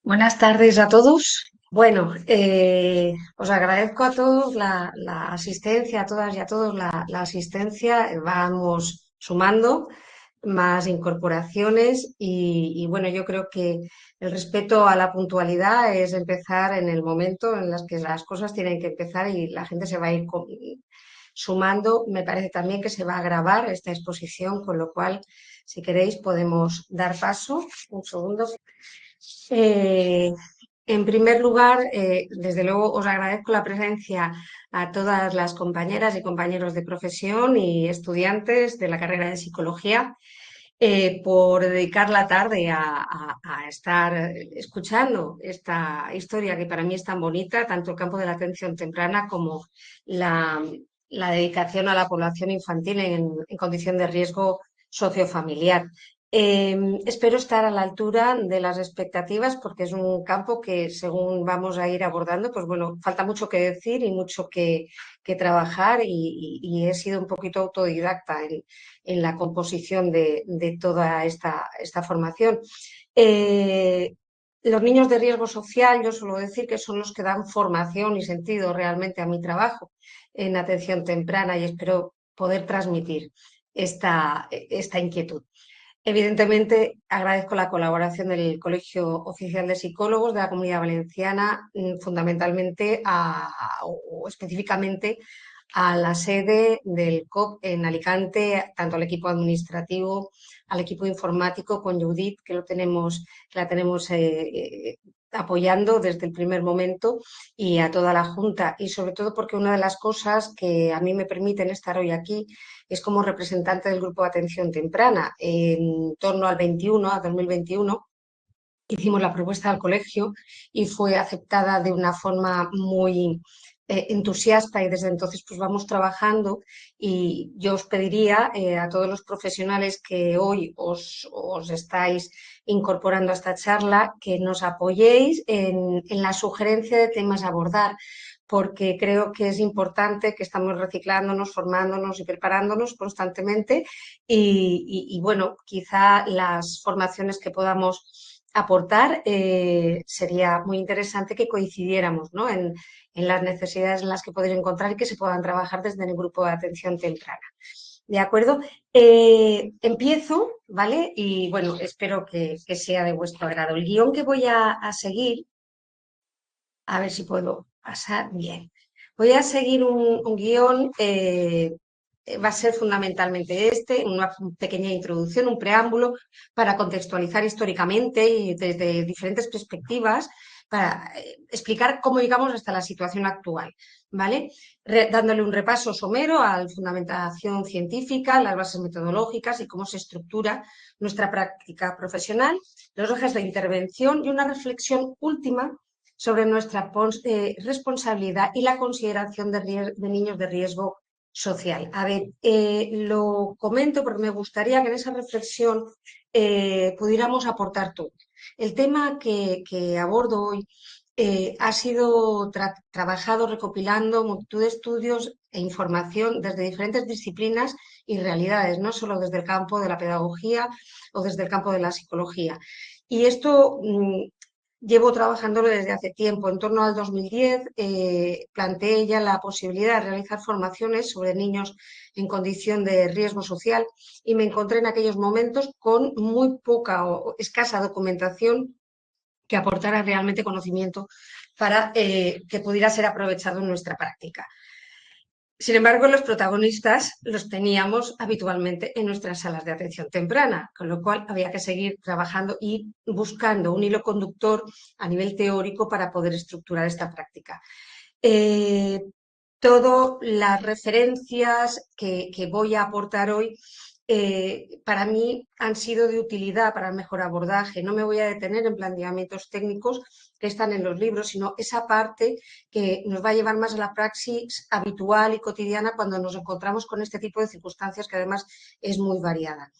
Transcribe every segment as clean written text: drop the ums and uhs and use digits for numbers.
Buenas tardes a todos. Bueno, os agradezco a todos la asistencia, a todas y a todos la asistencia. Vamos sumando más incorporaciones y bueno, yo creo que el respeto a la puntualidad es empezar en el momento en las que las cosas tienen que empezar y la gente se va a ir sumando. Me parece también que se va a grabar esta exposición, con lo cual, si queréis, podemos dar paso. Un segundo. Eh, en primer lugar, desde luego os agradezco la presencia a todas las compañeras y compañeros de profesión y estudiantes de la carrera de psicología por dedicar la tarde a estar escuchando esta historia que para mí es tan bonita, tanto el campo de la atención temprana como la, la dedicación a la población infantil en condición de riesgo sociofamiliar. Espero estar a la altura de las expectativas porque es un campo que, según vamos a ir abordando, pues bueno, falta mucho que decir y mucho que trabajar y he sido un poquito autodidacta en la composición de toda esta formación. Eh, los niños de riesgo social, yo suelo decir que son los que dan formación y sentido realmente a mi trabajo en atención temprana y espero poder transmitir esta inquietud. Evidentemente, agradezco la colaboración del Colegio Oficial de Psicólogos de la Comunidad Valenciana, fundamentalmente o específicamente a la sede del COP en Alicante, tanto al equipo administrativo, al equipo informático con Judith, que la tenemos apoyando desde el primer momento, y a toda la Junta. Y sobre todo porque una de las cosas que a mí me permiten estar hoy aquí es como representante del Grupo de Atención Temprana. En torno al 21, a 2021, hicimos la propuesta al colegio y fue aceptada de una forma muy entusiasta, y desde entonces pues vamos trabajando, y yo os pediría a todos los profesionales que hoy os estáis incorporando a esta charla que nos apoyéis en la sugerencia de temas a abordar, porque creo que es importante que estamos reciclándonos, formándonos y preparándonos constantemente y bueno, quizá las formaciones que podamos aportar, sería muy interesante que coincidiéramos, ¿no? En las necesidades en las que podéis encontrar y que se puedan trabajar desde el grupo de atención temprana. ¿De acuerdo? Empiezo, ¿vale? Y bueno, espero que sea de vuestro agrado. El guión que voy a seguir, a ver si puedo pasar bien. Voy a seguir un guión, va a ser fundamentalmente una pequeña introducción, un preámbulo para contextualizar históricamente y desde diferentes perspectivas, para explicar cómo llegamos hasta la situación actual, ¿vale? Dándole un repaso somero a la fundamentación científica, las bases metodológicas y cómo se estructura nuestra práctica profesional, los ejes de intervención y una reflexión última sobre nuestra responsabilidad y la consideración de niños de riesgo social. A ver, lo comento porque me gustaría que en esa reflexión pudiéramos aportar todo. El tema que abordo hoy ha sido trabajado recopilando multitud de estudios e información desde diferentes disciplinas y realidades, no solo desde el campo de la pedagogía o desde el campo de la psicología. Y esto llevo trabajándolo desde hace tiempo. En torno al 2010 planteé ya la posibilidad de realizar formaciones sobre niños en condición de riesgo social y me encontré en aquellos momentos con muy poca o escasa documentación que aportara realmente conocimiento para que pudiera ser aprovechado en nuestra práctica. Sin embargo, los protagonistas los teníamos habitualmente en nuestras salas de atención temprana, con lo cual había que seguir trabajando y buscando un hilo conductor a nivel teórico para poder estructurar esta práctica. Eh, Todas las referencias que voy a aportar hoy para mí han sido de utilidad para el mejor abordaje. No me voy a detener en planteamientos técnicos que están en los libros, sino esa parte que nos va a llevar más a la praxis habitual y cotidiana cuando nos encontramos con este tipo de circunstancias, que además es muy variada.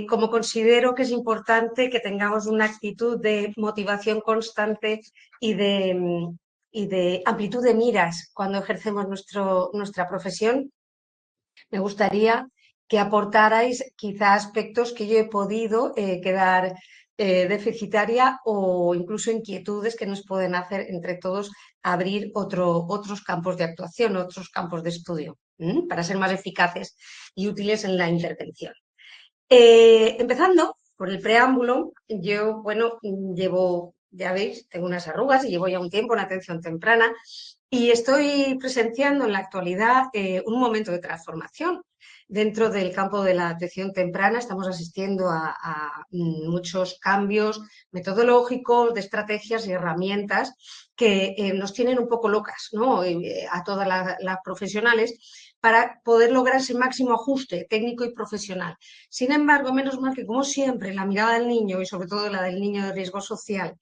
Como considero que es importante que tengamos una actitud de motivación constante y de amplitud de miras cuando ejercemos nuestra profesión, me gustaría que aportarais quizá aspectos que yo he podido quedar deficitaria o incluso inquietudes que nos pueden hacer entre todos abrir otros campos de actuación, otros campos de estudio, para ser más eficaces y útiles en la intervención. Empezando por el preámbulo, yo, bueno, llevo, ya veis, tengo unas arrugas y llevo ya un tiempo en atención temprana y estoy presenciando en la actualidad un momento de transformación. Dentro del campo de la atención temprana estamos asistiendo a muchos cambios metodológicos, de estrategias y herramientas que nos tienen un poco locas, ¿no? A todas las profesionales para poder lograr ese máximo ajuste técnico y profesional. Sin embargo, menos mal que, como siempre, la mirada del niño y sobre todo la del niño de riesgo social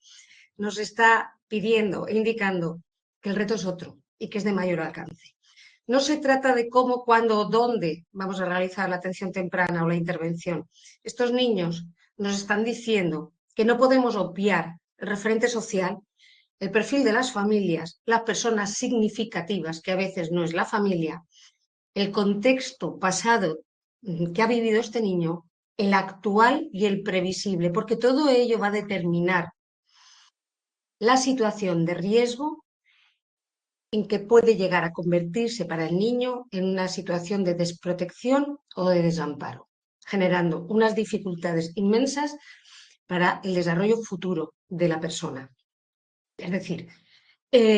nos está pidiendo e indicando que el reto es otro y que es de mayor alcance. No se trata de cómo, cuándo o dónde vamos a realizar la atención temprana o la intervención. Estos niños nos están diciendo que no podemos obviar el referente social, el perfil de las familias, las personas significativas, que a veces no es la familia, el contexto pasado que ha vivido este niño, el actual y el previsible, porque todo ello va a determinar la situación de riesgo en que puede llegar a convertirse para el niño en una situación de desprotección o de desamparo, generando unas dificultades inmensas para el desarrollo futuro de la persona. Es decir,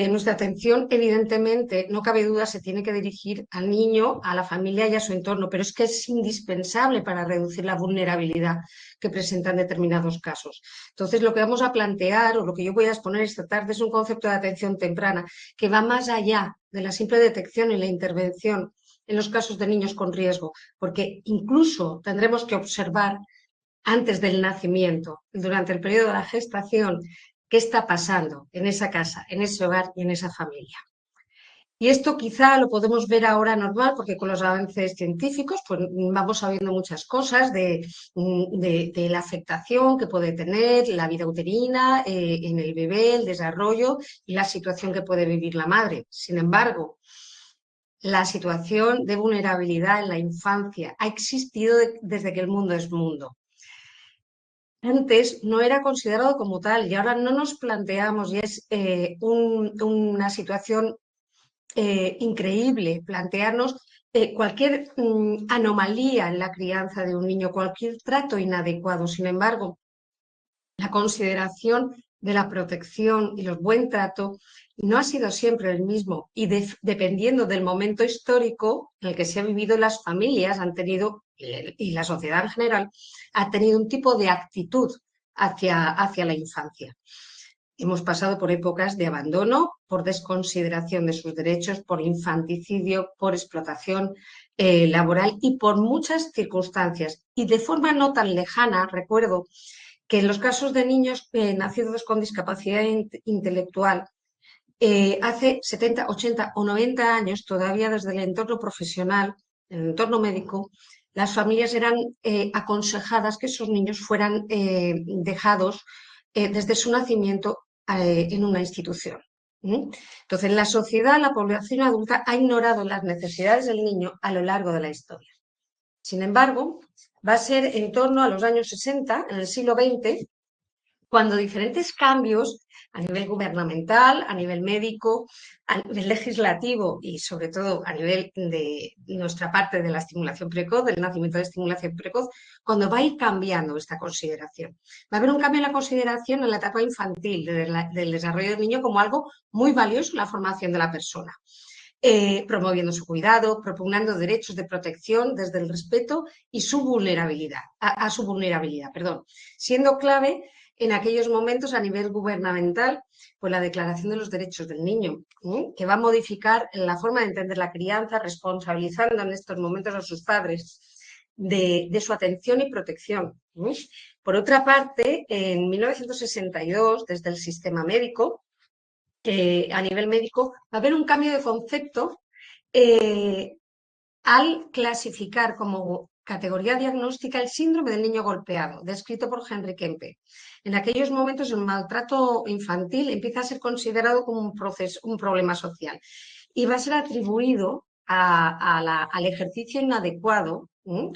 nuestra atención, evidentemente, no cabe duda, se tiene que dirigir al niño, a la familia y a su entorno, pero es que es indispensable para reducir la vulnerabilidad que presentan determinados casos. Entonces, lo que vamos a plantear o lo que yo voy a exponer esta tarde es un concepto de atención temprana que va más allá de la simple detección y la intervención en los casos de niños con riesgo, porque incluso tendremos que observar antes del nacimiento, durante el periodo de la gestación, qué está pasando en esa casa, en ese hogar y en esa familia. Y esto quizá lo podemos ver ahora normal porque con los avances científicos pues, vamos sabiendo muchas cosas de la afectación que puede tener la vida uterina en el bebé, el desarrollo y la situación que puede vivir la madre. Sin embargo, la situación de vulnerabilidad en la infancia ha existido desde que el mundo es mundo. Antes no era considerado como tal y ahora no nos planteamos, y es una situación increíble, plantearnos cualquier anomalía en la crianza de un niño, cualquier trato inadecuado. Sin embargo, la consideración de la protección y el buen trato no ha sido siempre el mismo y dependiendo del momento histórico en el que se ha vivido, las familias han tenido, y la sociedad en general, ha tenido un tipo de actitud hacia la infancia. Hemos pasado por épocas de abandono, por desconsideración de sus derechos, por infanticidio, por explotación laboral y por muchas circunstancias. Y de forma no tan lejana, recuerdo que en los casos de niños nacidos con discapacidad intelectual, hace 70, 80 o 90 años, todavía desde el entorno profesional, el entorno médico, las familias eran aconsejadas que esos niños fueran dejados desde su nacimiento en una institución. Entonces, la sociedad, la población adulta ha ignorado las necesidades del niño a lo largo de la historia. Sin embargo, va a ser en torno a los años 60, en el siglo XX, cuando diferentes cambios a nivel gubernamental, a nivel médico, a nivel legislativo y sobre todo a nivel de nuestra parte de la estimulación precoz, del nacimiento de estimulación precoz, cuando va a ir cambiando esta consideración. Va a haber un cambio en la consideración en la etapa infantil del desarrollo del niño como algo muy valioso en la formación de la persona. Promoviendo su cuidado, propugnando derechos de protección desde el respeto y su vulnerabilidad, a su vulnerabilidad, perdón, siendo clave en aquellos momentos a nivel gubernamental, pues la Declaración de los Derechos del Niño, que va a modificar la forma de entender la crianza, responsabilizando en estos momentos a sus padres de su atención y protección. Por otra parte, en 1962, desde el sistema médico, a nivel médico, va a haber un cambio de concepto al clasificar como categoría diagnóstica el síndrome del niño golpeado, descrito por Henry Kempe. En aquellos momentos el maltrato infantil empieza a ser considerado como un problema social y va a ser atribuido al ejercicio inadecuado,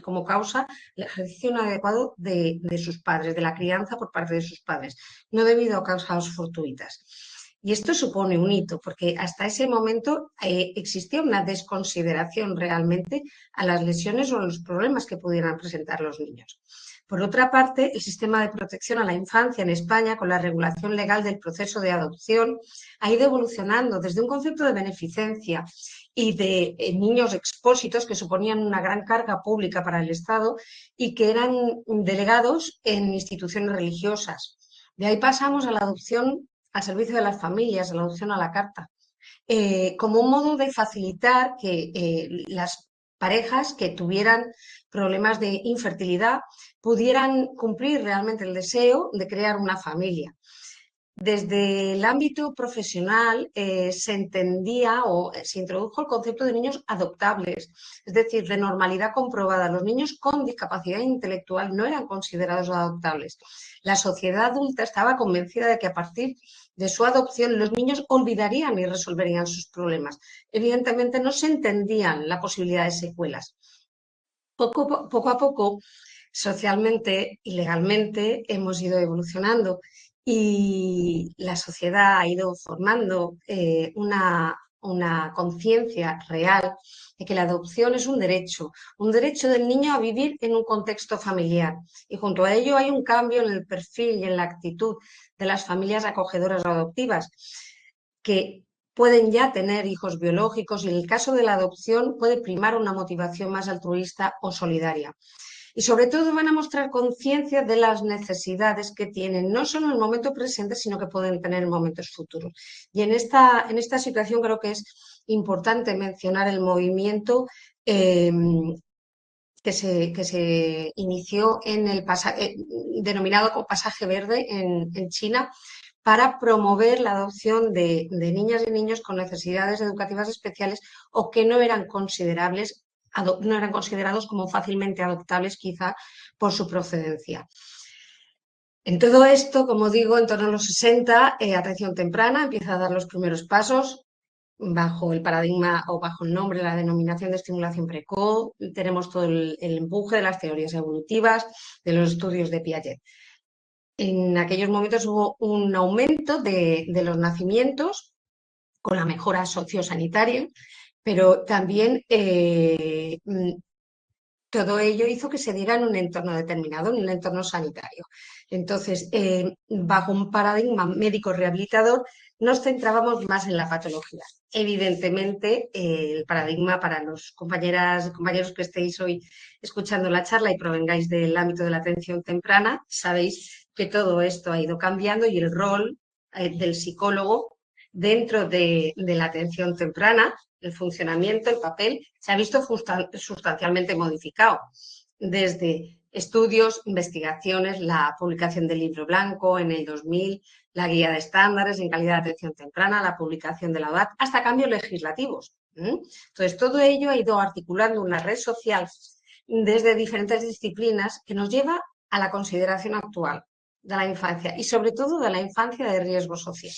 como causa el ejercicio inadecuado de sus padres, de la crianza por parte de sus padres, no debido a causas fortuitas. Y esto supone un hito, porque hasta ese momento existía una desconsideración realmente a las lesiones o a los problemas que pudieran presentar los niños. Por otra parte, el sistema de protección a la infancia en España, con la regulación legal del proceso de adopción, ha ido evolucionando desde un concepto de beneficencia y de niños expósitos que suponían una gran carga pública para el Estado y que eran delegados en instituciones religiosas. De ahí pasamos a la adopción al servicio de las familias, a la adopción a la carta, como un modo de facilitar que las parejas que tuvieran problemas de infertilidad pudieran cumplir realmente el deseo de crear una familia. Desde el ámbito profesional se entendía o se introdujo el concepto de niños adoptables, es decir, de normalidad comprobada. Los niños con discapacidad intelectual no eran considerados adoptables. La sociedad adulta estaba convencida de que a partir de su adopción los niños olvidarían y resolverían sus problemas. Evidentemente no se entendían la posibilidad de secuelas. Poco a poco, socialmente y legalmente, hemos ido evolucionando y la sociedad ha ido formando una conciencia real de que la adopción es un derecho del niño a vivir en un contexto familiar. Y junto a ello hay un cambio en el perfil y en la actitud de las familias acogedoras o adoptivas, que pueden ya tener hijos biológicos y en el caso de la adopción puede primar una motivación más altruista o solidaria. Y sobre todo van a mostrar conciencia de las necesidades que tienen, no solo en el momento presente, sino que pueden tener en momentos futuros. Y en esta situación creo que es importante mencionar el movimiento que se inició en el denominado como pasaje verde en China, para promover la adopción de niñas y niños con necesidades educativas especiales o que no eran considerados como fácilmente adoptables, quizá por su procedencia. En todo esto, como digo, en torno a los 60, atención temprana empieza a dar los primeros pasos bajo el paradigma o bajo el nombre, la denominación de estimulación precoz. Tenemos todo el empuje de las teorías evolutivas, de los estudios de Piaget. En aquellos momentos hubo un aumento de los nacimientos con la mejora sociosanitaria, pero también todo ello hizo que se diera en un entorno determinado, en un entorno sanitario. Entonces, bajo un paradigma médico rehabilitador, nos centrábamos más en la patología. Evidentemente, el paradigma para los compañeras y compañeros que estéis hoy escuchando la charla y provengáis del ámbito de la atención temprana, sabéis que todo esto ha ido cambiando y el rol del psicólogo dentro de la atención temprana, el funcionamiento, el papel, se ha visto sustancialmente modificado. Desde estudios, investigaciones, la publicación del libro blanco en el 2000, la guía de estándares en calidad de atención temprana, la publicación de la ODAT, hasta cambios legislativos. Entonces, todo ello ha ido articulando una red social desde diferentes disciplinas que nos lleva a la consideración actual de la infancia y sobre todo de la infancia de riesgo social.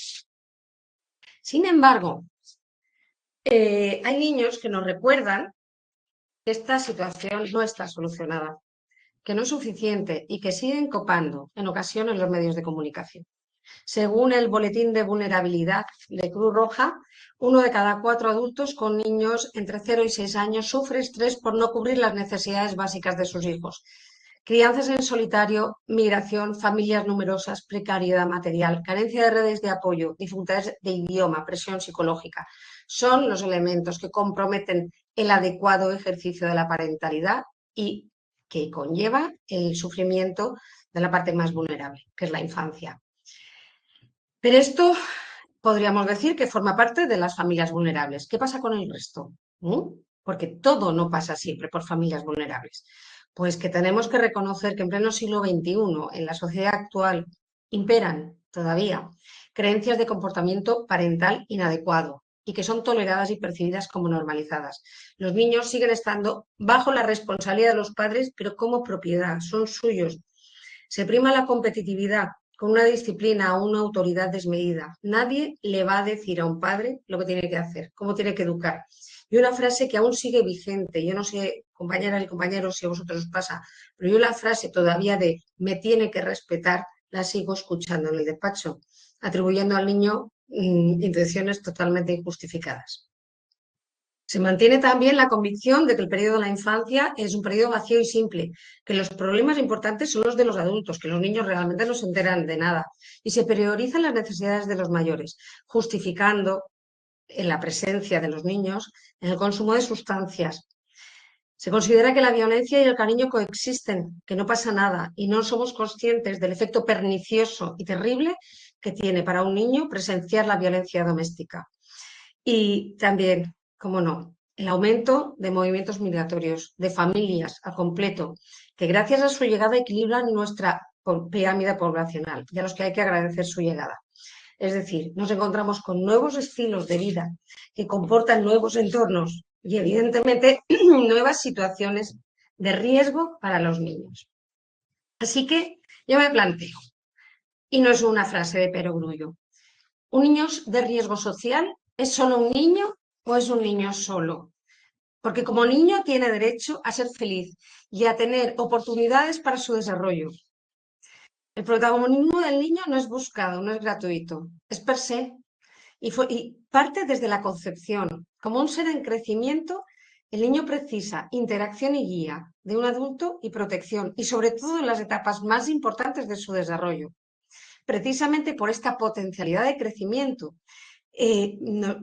Sin embargo, hay niños que nos recuerdan que esta situación no está solucionada, que no es suficiente y que siguen copando en ocasiones los medios de comunicación. Según el Boletín de Vulnerabilidad de Cruz Roja, 1 de cada 4 adultos con niños entre 0 y 6 años sufre estrés por no cubrir las necesidades básicas de sus hijos. Crianzas en solitario, migración, familias numerosas, precariedad material, carencia de redes de apoyo, dificultades de idioma, presión psicológica, son los elementos que comprometen el adecuado ejercicio de la parentalidad y que conlleva el sufrimiento de la parte más vulnerable, que es la infancia. Pero esto podríamos decir que forma parte de las familias vulnerables. ¿Qué pasa con el resto? Porque todo no pasa siempre por familias vulnerables. Pues que tenemos que reconocer que en pleno siglo XXI, en la sociedad actual, imperan todavía creencias de comportamiento parental inadecuado y que son toleradas y percibidas como normalizadas. Los niños siguen estando bajo la responsabilidad de los padres, pero como propiedad, son suyos. Se prima la competitividad con una disciplina o una autoridad desmedida. Nadie le va a decir a un padre lo que tiene que hacer, cómo tiene que educar. y una frase que aún sigue vigente. Yo no sé, compañeras y compañeros, si a vosotros os pasa, pero yo la frase todavía de me tiene que respetar la sigo escuchando en el despacho, atribuyendo al niño intenciones totalmente injustificadas. Se mantiene también la convicción de que el periodo de la infancia es un periodo vacío y simple, que los problemas importantes son los de los adultos, que los niños realmente no se enteran de nada, y se priorizan las necesidades de los mayores, justificando en la presencia de los niños en el consumo de sustancias. Se considera que la violencia y el cariño coexisten, que no pasa nada y no somos conscientes del efecto pernicioso y terrible que tiene para un niño presenciar la violencia doméstica. Y también, cómo no, el aumento de movimientos migratorios, de familias al completo, que gracias a su llegada equilibran nuestra pirámide poblacional y a los que hay que agradecer su llegada. Es decir, nos encontramos con nuevos estilos de vida que comportan nuevos entornos y, evidentemente, nuevas situaciones de riesgo para los niños. Así que yo me planteo, y no es una frase de perogrullo, ¿un niño de riesgo social es solo un niño o es un niño solo? Porque como niño tiene derecho a ser feliz y a tener oportunidades para su desarrollo. El protagonismo del niño no es buscado, no es gratuito, es per se y parte desde la concepción. Como un ser en crecimiento, el niño precisa interacción y guía de un adulto y protección, y sobre todo en las etapas más importantes de su desarrollo. Precisamente por esta potencialidad de crecimiento, el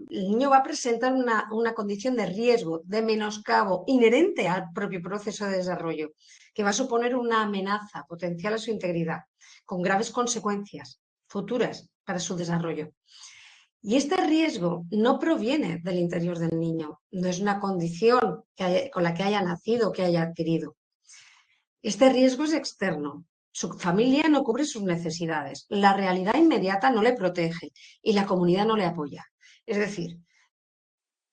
niño va a presentar una condición de riesgo, de menoscabo inherente al propio proceso de desarrollo, que va a suponer una amenaza potencial a su integridad, con graves consecuencias futuras para su desarrollo. Y este riesgo no proviene del interior del niño, no es una condición con la que haya nacido, que haya adquirido. Este riesgo es externo. Su familia no cubre sus necesidades, la realidad inmediata no le protege y la comunidad no le apoya. Es decir,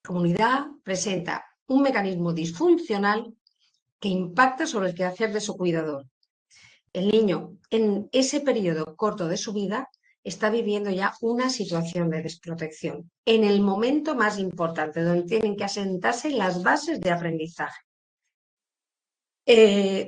la comunidad presenta un mecanismo disfuncional que impacta sobre el quehacer de su cuidador. El niño, en ese periodo corto de su vida, está viviendo ya una situación de desprotección, en el momento más importante, donde tienen que asentarse las bases de aprendizaje.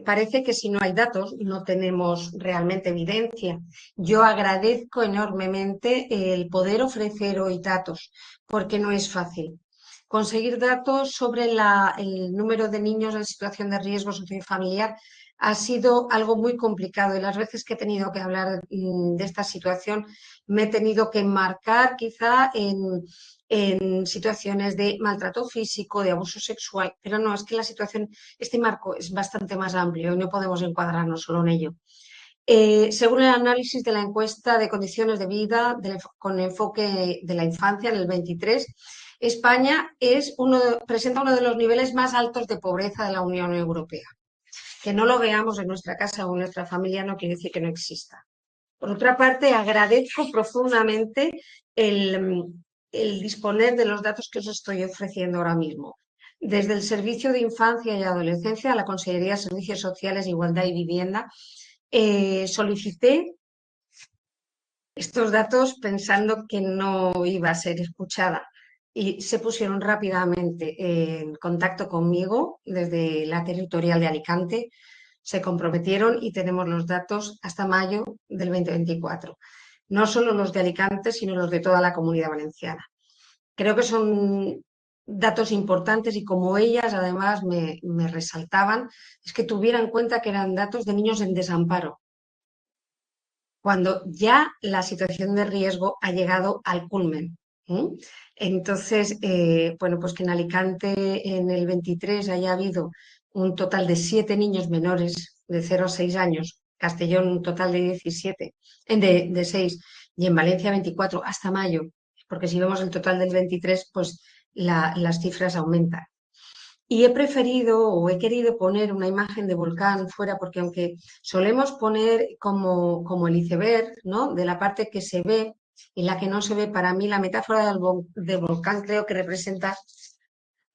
Parece que si no hay datos no tenemos realmente evidencia. Yo agradezco enormemente el poder ofrecer hoy datos, porque no es fácil. Conseguir datos sobre el número de niños en situación de riesgo sociofamiliar ha sido algo muy complicado y las veces que he tenido que hablar de esta situación me he tenido que enmarcar quizá en situaciones de maltrato físico, de abuso sexual, pero no, es que este marco es bastante más amplio y no podemos encuadrarnos solo en ello. Según el análisis de la encuesta de condiciones de vida con enfoque de la infancia en el 23, España presenta uno de los niveles más altos de pobreza de la Unión Europea. Que no lo veamos en nuestra casa o en nuestra familia no quiere decir que no exista. Por otra parte, agradezco profundamente el disponer de los datos que os estoy ofreciendo ahora mismo. Desde el Servicio de Infancia y Adolescencia, la Consejería de Servicios Sociales, Igualdad y Vivienda, solicité estos datos pensando que no iba a ser escuchada y se pusieron rápidamente en contacto conmigo desde la territorial de Alicante, se comprometieron y tenemos los datos hasta mayo del 2024. No solo los de Alicante, sino los de toda la Comunidad Valenciana. Creo que son datos importantes y como ellas además me resaltaban, es que tuviera en cuenta que eran datos de niños en desamparo, cuando ya la situación de riesgo ha llegado al culmen. Entonces, bueno, pues que en Alicante en el 23 haya habido un total de 7 niños menores de 0 a 6 años, Castellón un total de 17, de 6, y en Valencia 24 hasta mayo, porque si vemos el total del 23, pues las cifras aumentan. Y he preferido o he querido poner una imagen de volcán fuera, porque aunque solemos poner como el iceberg, ¿no? De la parte que se ve y la que no se ve, para mí la metáfora del volcán creo que representa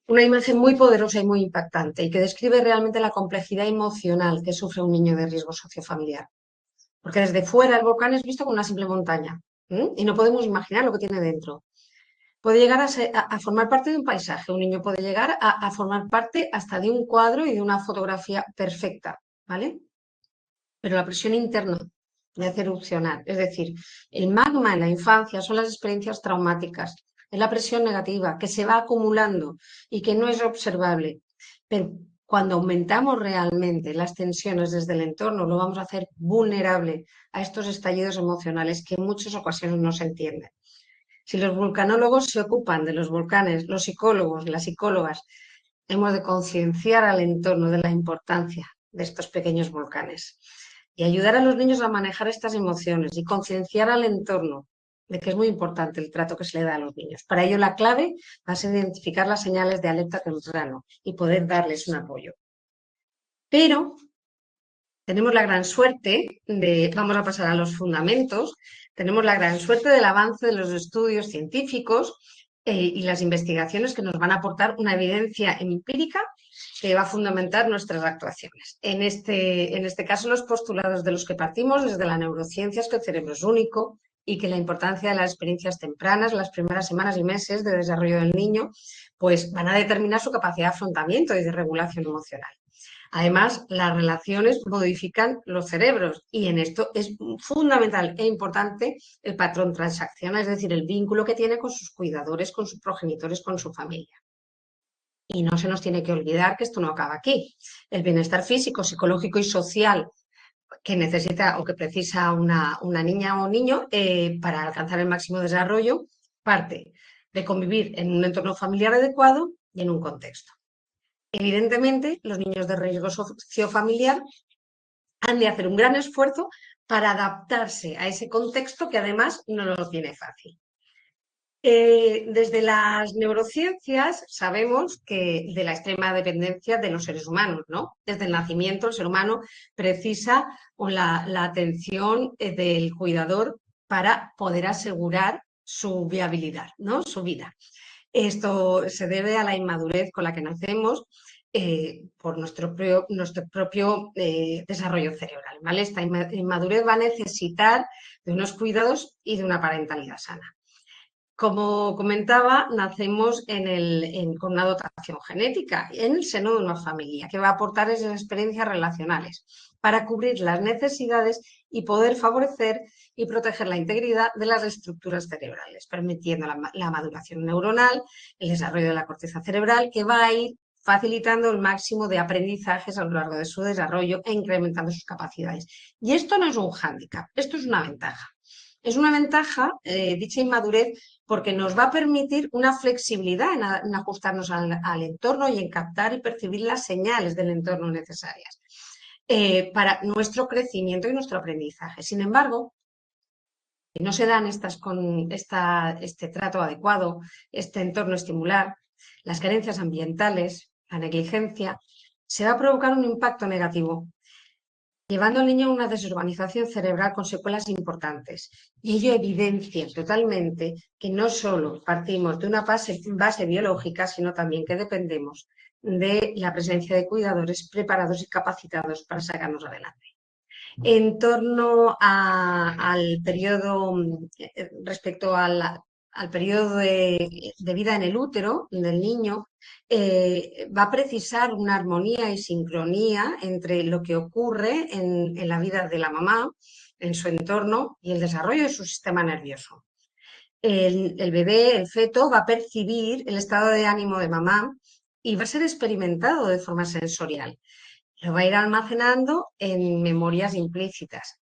una imagen muy poderosa y muy impactante y que describe realmente la complejidad emocional que sufre un niño de riesgo sociofamiliar. Porque desde fuera el volcán es visto como una simple montaña, ¿eh? Y no podemos imaginar lo que tiene dentro. puede llegar a formar parte de un paisaje, un niño puede llegar a formar parte hasta de un cuadro y de una fotografía perfecta, ¿vale? Pero la presión interna le hace erupcionar. Es decir, el magma en la infancia son las experiencias traumáticas, es la presión negativa que se va acumulando y que no es observable. Pero cuando aumentamos realmente las tensiones desde el entorno, lo vamos a hacer vulnerable a estos estallidos emocionales que en muchas ocasiones no se entienden. Si los vulcanólogos se ocupan de los volcanes, los psicólogos, las psicólogas, hemos de concienciar al entorno de la importancia de estos pequeños volcanes y ayudar a los niños a manejar estas emociones y concienciar al entorno de que es muy importante el trato que se le da a los niños. Para ello, la clave va a ser identificar las señales de alerta temprano y poder darles un apoyo. Pero tenemos la gran suerte de, vamos a pasar a los fundamentos, tenemos la gran suerte del avance de los estudios científicos y las investigaciones que nos van a aportar una evidencia empírica que va a fundamentar nuestras actuaciones. En este caso, los postulados de los que partimos desde la neurociencia es que el cerebro es único y que la importancia de las experiencias tempranas, las primeras semanas y meses de desarrollo del niño, pues van a determinar su capacidad de afrontamiento y de regulación emocional. Además, las relaciones modifican los cerebros y en esto es fundamental e importante el patrón transaccional, es decir, el vínculo que tiene con sus cuidadores, con sus progenitores, con su familia. Y no se nos tiene que olvidar que esto no acaba aquí. El bienestar físico, psicológico y social que necesita o que precisa una niña o un niño para alcanzar el máximo desarrollo parte de convivir en un entorno familiar adecuado y en un contexto. Evidentemente, los niños de riesgo sociofamiliar han de hacer un gran esfuerzo para adaptarse a ese contexto que además no lo tiene fácil. Desde las neurociencias sabemos que de la extrema dependencia de los seres humanos, ¿no? Desde el nacimiento el ser humano precisa la atención del cuidador para poder asegurar su viabilidad, ¿no? Su vida. Esto se debe a la inmadurez con la que nacemos por nuestro propio desarrollo cerebral, ¿vale? Esta inmadurez va a necesitar de unos cuidados y de una parentalidad sana. Como comentaba, nacemos con una dotación genética en el seno de una familia que va a aportar esas experiencias relacionales para cubrir las necesidades y poder favorecer y proteger la integridad de las estructuras cerebrales, permitiendo la maduración neuronal, el desarrollo de la corteza cerebral, que va a ir facilitando el máximo de aprendizajes a lo largo de su desarrollo e incrementando sus capacidades. Y esto no es un hándicap, esto es una ventaja. Es una ventaja, dicha inmadurez, porque nos va a permitir una flexibilidad en ajustarnos al entorno y en captar y percibir las señales del entorno necesarias para nuestro crecimiento y nuestro aprendizaje. Sin embargo, si no se dan este trato adecuado, este entorno estimular, las carencias ambientales, la negligencia, se va a provocar un impacto negativo llevando al niño a una desurbanización cerebral con secuelas importantes. Y ello evidencia totalmente que no solo partimos de una base biológica, sino también que dependemos de la presencia de cuidadores preparados y capacitados para sacarnos adelante. En torno al periodo, respecto al periodo de vida en el útero del niño, va a precisar una armonía y sincronía entre lo que ocurre en la vida de la mamá, en su entorno y el desarrollo de su sistema nervioso. El bebé, el feto, va a percibir el estado de ánimo de mamá y va a ser experimentado de forma sensorial. Lo va a ir almacenando en memorias implícitas.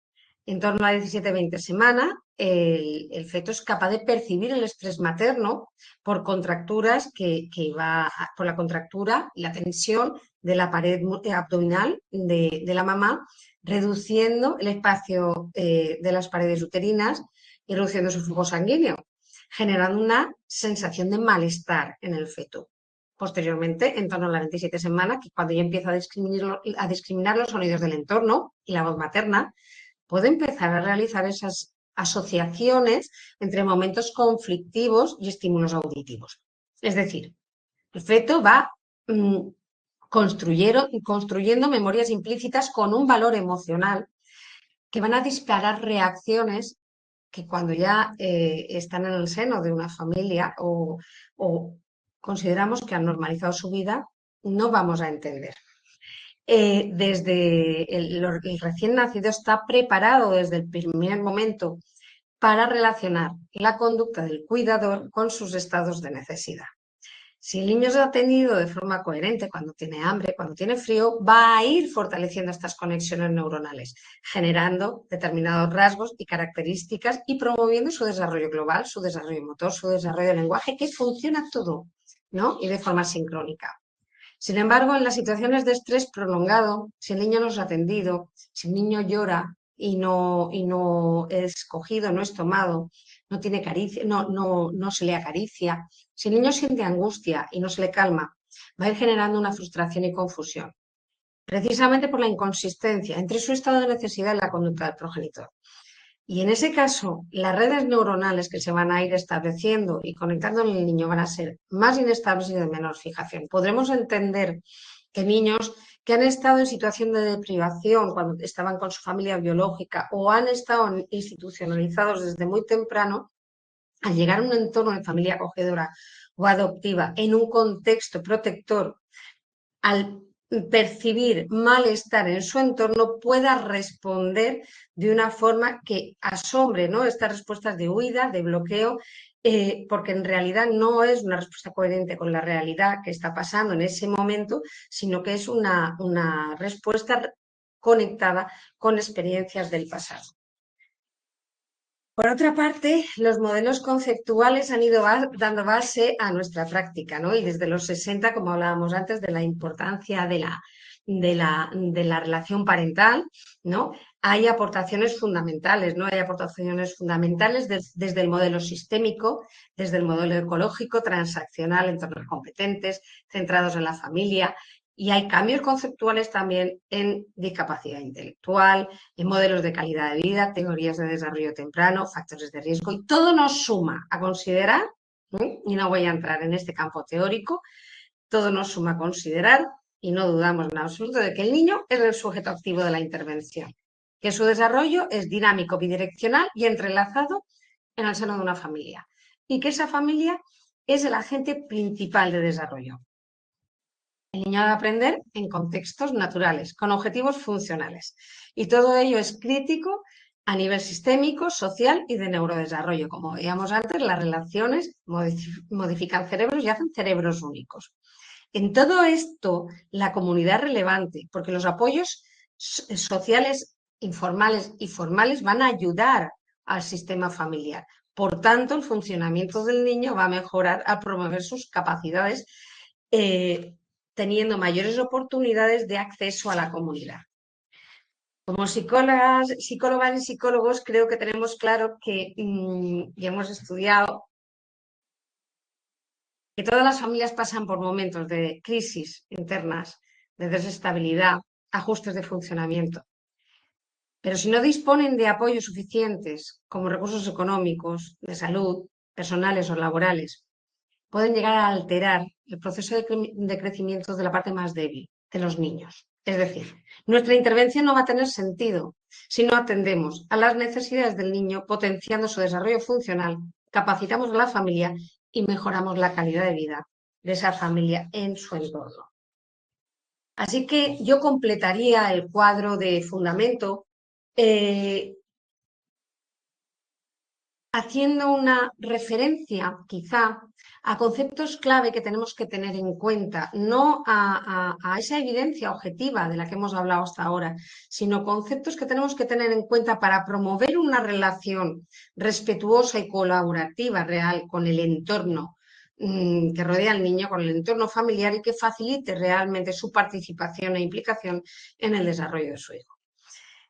En torno a 17-20 semanas, el feto es capaz de percibir el estrés materno por contracturas por la contractura y la tensión de la pared abdominal de la mamá, reduciendo el espacio de las paredes uterinas y reduciendo su flujo sanguíneo, generando una sensación de malestar en el feto. Posteriormente, en torno a las 27 semanas, que cuando ya empieza a discriminar los sonidos del entorno y la voz materna, puede empezar a realizar esas asociaciones entre momentos conflictivos y estímulos auditivos. Es decir, el feto va construyendo memorias implícitas con un valor emocional que van a disparar reacciones que cuando ya están en el seno de una familia o consideramos que han normalizado su vida, no vamos a entender. Desde el recién nacido está preparado desde el primer momento para relacionar la conducta del cuidador con sus estados de necesidad. Si el niño se ha atendido de forma coherente cuando tiene hambre, cuando tiene frío, va a ir fortaleciendo estas conexiones neuronales, generando determinados rasgos y características y promoviendo su desarrollo global, su desarrollo motor, su desarrollo de lenguaje, que funciona todo, ¿no? Y de forma sincrónica. Sin embargo, en las situaciones de estrés prolongado, si el niño no es atendido, si el niño llora y no es cogido, no es tomado, no tiene caricia, no se le acaricia, si el niño siente angustia y no se le calma, va a ir generando una frustración y confusión, precisamente por la inconsistencia entre su estado de necesidad y la conducta del progenitor. Y en ese caso, las redes neuronales que se van a ir estableciendo y conectando en el niño van a ser más inestables y de menor fijación. Podremos entender que niños que han estado en situación de deprivación cuando estaban con su familia biológica o han estado institucionalizados desde muy temprano, al llegar a un entorno de familia acogedora o adoptiva en un contexto protector, al percibir malestar en su entorno pueda responder de una forma que asombre, ¿no? Estas respuestas de huida, de bloqueo, porque en realidad no es una respuesta coherente con la realidad que está pasando en ese momento, sino que es una respuesta conectada con experiencias del pasado. Por otra parte, los modelos conceptuales han ido dando base a nuestra práctica, ¿no? Y desde los 60, como hablábamos antes, de la importancia de la relación parental, ¿no? Hay aportaciones fundamentales, ¿no? Hay aportaciones fundamentales desde el modelo sistémico, desde el modelo ecológico, transaccional, entornos competentes, centrados en la familia. Y hay cambios conceptuales también en discapacidad intelectual, en modelos de calidad de vida, teorías de desarrollo temprano, factores de riesgo, y todo nos suma a considerar, y no voy a entrar en este campo teórico, todo nos suma a considerar, y no dudamos en absoluto de que el niño es el sujeto activo de la intervención, que su desarrollo es dinámico, bidireccional y entrelazado en el seno de una familia, y que esa familia es el agente principal de desarrollo. El niño debe aprender en contextos naturales, con objetivos funcionales. Y todo ello es crítico a nivel sistémico, social y de neurodesarrollo. Como veíamos antes, las relaciones modifican cerebros y hacen cerebros únicos. En todo esto, la comunidad es relevante, porque los apoyos sociales informales y formales van a ayudar al sistema familiar. Por tanto, el funcionamiento del niño va a mejorar al promover sus capacidades teniendo mayores oportunidades de acceso a la comunidad. Como psicólogas y psicólogos, creo que tenemos claro que, y hemos estudiado, que todas las familias pasan por momentos de crisis internas, de desestabilidad, ajustes de funcionamiento. Pero si no disponen de apoyos suficientes, como recursos económicos, de salud, personales o laborales, pueden llegar a alterar el proceso de crecimiento de la parte más débil, de los niños. Es decir, nuestra intervención no va a tener sentido si no atendemos a las necesidades del niño, potenciando su desarrollo funcional, capacitamos a la familia y mejoramos la calidad de vida de esa familia en su entorno. Así que yo completaría el cuadro de fundamento haciendo una referencia quizá a conceptos clave que tenemos que tener en cuenta, no a esa evidencia objetiva de la que hemos hablado hasta ahora, sino conceptos que tenemos que tener en cuenta para promover una relación respetuosa y colaborativa real con el entorno que rodea al niño, con el entorno familiar y que facilite realmente su participación e implicación en el desarrollo de su hijo.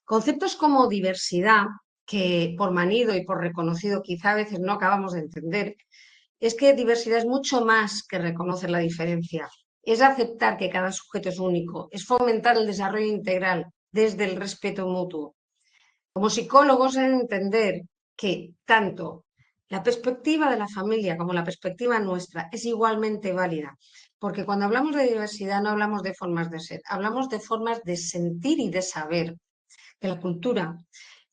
Conceptos como diversidad, que por manido y por reconocido quizá a veces no acabamos de entender, es que diversidad es mucho más que reconocer la diferencia. Es aceptar que cada sujeto es único, es fomentar el desarrollo integral desde el respeto mutuo. Como psicólogos, es entender que tanto la perspectiva de la familia como la perspectiva nuestra es igualmente válida, porque cuando hablamos de diversidad no hablamos de formas de ser, hablamos de formas de sentir y de saber, que la cultura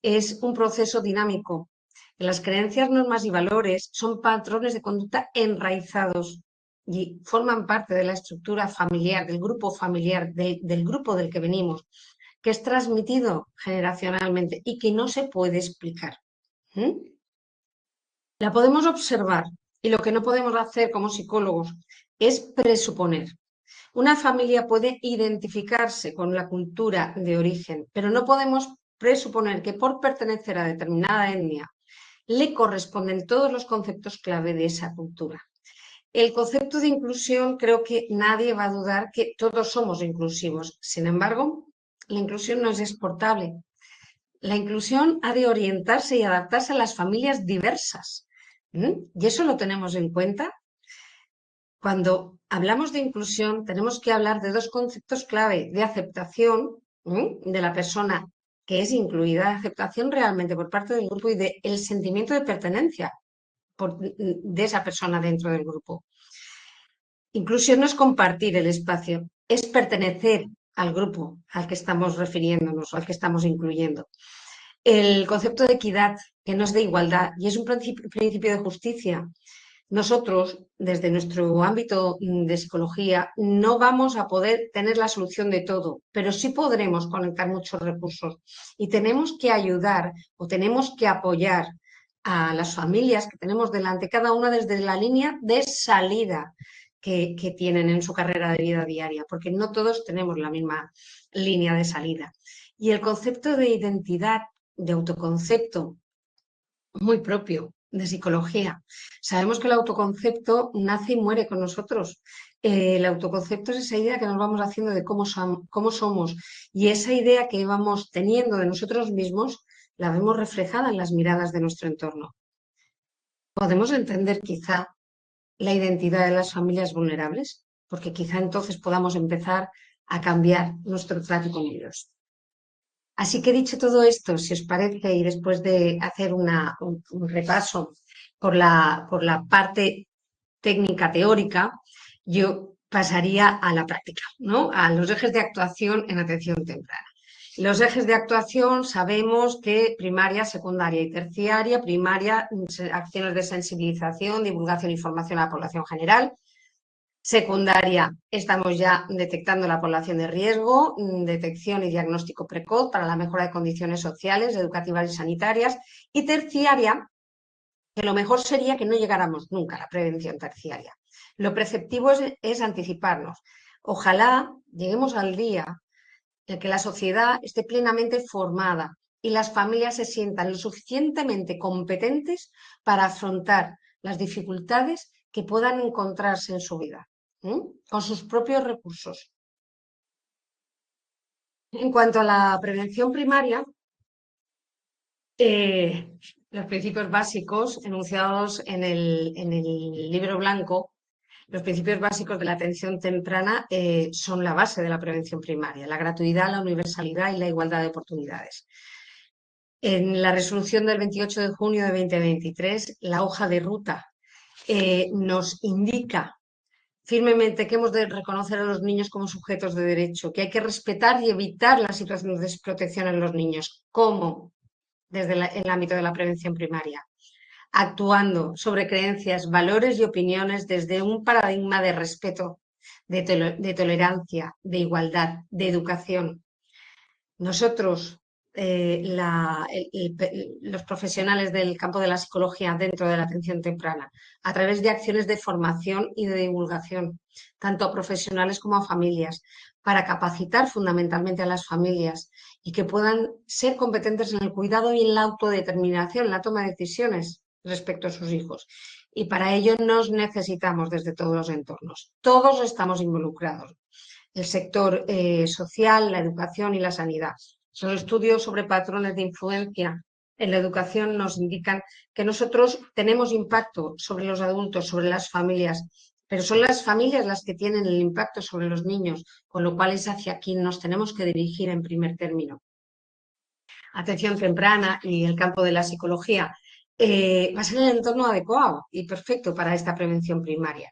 es un proceso dinámico Las creencias, normas y valores son patrones de conducta enraizados y forman parte de la estructura familiar, del grupo familiar, del grupo del que venimos, que es transmitido generacionalmente y que no se puede explicar. ¿Mm? La podemos observar y lo que no podemos hacer como psicólogos es presuponer. Una familia puede identificarse con la cultura de origen, pero no podemos presuponer que por pertenecer a determinada etnia le corresponden todos los conceptos clave de esa cultura. El concepto de inclusión, creo que nadie va a dudar que todos somos inclusivos. Sin embargo, la inclusión no es exportable. La inclusión ha de orientarse y adaptarse a las familias diversas. Y eso lo tenemos en cuenta. Cuando hablamos de inclusión, tenemos que hablar de dos conceptos clave, de aceptación de la persona que es incluida, aceptación realmente por parte del grupo y del sentimiento de pertenencia de esa persona dentro del grupo. Inclusión no es compartir el espacio, es pertenecer al grupo al que estamos refiriéndonos, al que estamos incluyendo. El concepto de equidad, que no es de igualdad, y es un principio de justicia. Nosotros, desde nuestro ámbito de psicología, no vamos a poder tener la solución de todo, pero sí podremos conectar muchos recursos y tenemos que ayudar o tenemos que apoyar a las familias que tenemos delante, cada una desde la línea de salida que tienen en su carrera de vida diaria, porque no todos tenemos la misma línea de salida. Y el concepto de identidad, de autoconcepto, muy propio de psicología. Sabemos que el autoconcepto nace y muere con nosotros. El autoconcepto es esa idea que nos vamos haciendo de cómo somos y esa idea que vamos teniendo de nosotros mismos la vemos reflejada en las miradas de nuestro entorno. Podemos entender quizá la identidad de las familias vulnerables, porque quizá entonces podamos empezar a cambiar nuestro trato con ellos. Así que dicho todo esto, si os parece, y después de hacer un repaso por la parte técnica teórica, yo pasaría a la práctica, ¿no? A los ejes de actuación en atención temprana. Los ejes de actuación sabemos que primaria, secundaria y terciaria. Primaria, acciones de sensibilización, divulgación e información a la población general. Secundaria, estamos ya detectando la población de riesgo, detección y diagnóstico precoz para la mejora de condiciones sociales, educativas y sanitarias. Y terciaria, que lo mejor sería que no llegáramos nunca a la prevención terciaria. Lo preceptivo es anticiparnos. Ojalá lleguemos al día en que la sociedad esté plenamente formada y las familias se sientan lo suficientemente competentes para afrontar las dificultades que puedan encontrarse en su vida, con sus propios recursos. En cuanto a la prevención primaria, los principios básicos enunciados en el libro blanco, los principios básicos de la atención temprana son la base de la prevención primaria, la gratuidad, la universalidad y la igualdad de oportunidades. En la resolución del 28 de junio de 2023, la hoja de ruta nos indica firmemente que hemos de reconocer a los niños como sujetos de derecho, que hay que respetar y evitar las situaciones de desprotección en los niños. ¿Cómo? Desde el ámbito de la prevención primaria, actuando sobre creencias, valores y opiniones desde un paradigma de respeto, de tolerancia, de igualdad, de educación. Nosotros, los profesionales del campo de la psicología dentro de la atención temprana, a través de acciones de formación y de divulgación, tanto a profesionales como a familias, para capacitar fundamentalmente a las familias y que puedan ser competentes en el cuidado y en la autodeterminación, en la toma de decisiones respecto a sus hijos. Y para ello nos necesitamos desde todos los entornos. Todos estamos involucrados. El sector social, la educación y la sanidad. Los estudios sobre patrones de influencia en la educación nos indican que nosotros tenemos impacto sobre los adultos, sobre las familias, pero son las familias las que tienen el impacto sobre los niños, con lo cual es hacia quien nos tenemos que dirigir en primer término. Atención temprana y el campo de la psicología va a ser el entorno adecuado y perfecto para esta prevención primaria.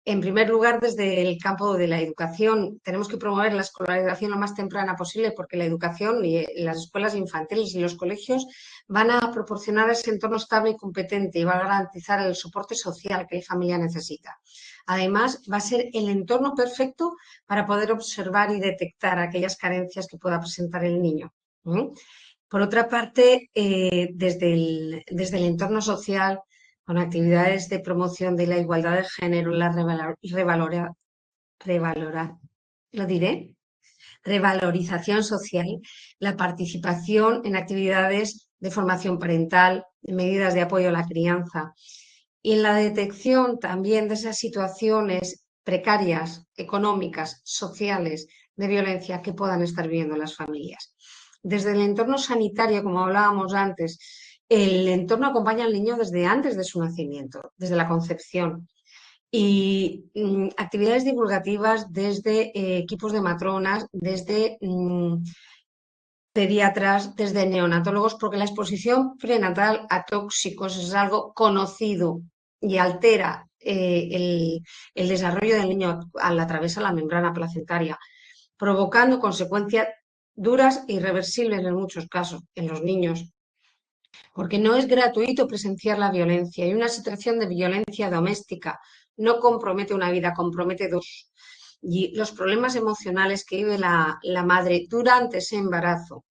En primer lugar, desde el campo de la educación, tenemos que promover la escolarización lo más temprana posible porque la educación y las escuelas infantiles y los colegios van a proporcionar ese entorno estable y competente y va a garantizar el soporte social que la familia necesita. Además, va a ser el entorno perfecto para poder observar y detectar aquellas carencias que pueda presentar el niño. Por otra parte, desde el entorno social, con actividades de promoción de la igualdad de género, la revalora- lo diré, revalorización social, la participación en actividades de formación parental, en medidas de apoyo a la crianza y en la detección también de esas situaciones precarias, económicas, sociales, de violencia que puedan estar viviendo las familias. Desde el entorno sanitario, como hablábamos antes, el entorno acompaña al niño desde antes de su nacimiento, desde la concepción. Y actividades divulgativas desde equipos de matronas, desde pediatras, desde neonatólogos, porque la exposición prenatal a tóxicos es algo conocido y altera el desarrollo del niño al atravesar la membrana placentaria, provocando consecuencias duras e irreversibles en muchos casos en los niños, porque no es gratuito presenciar la violencia y una situación de violencia doméstica no compromete una vida, compromete dos. Y los problemas emocionales que vive la madre durante ese embarazo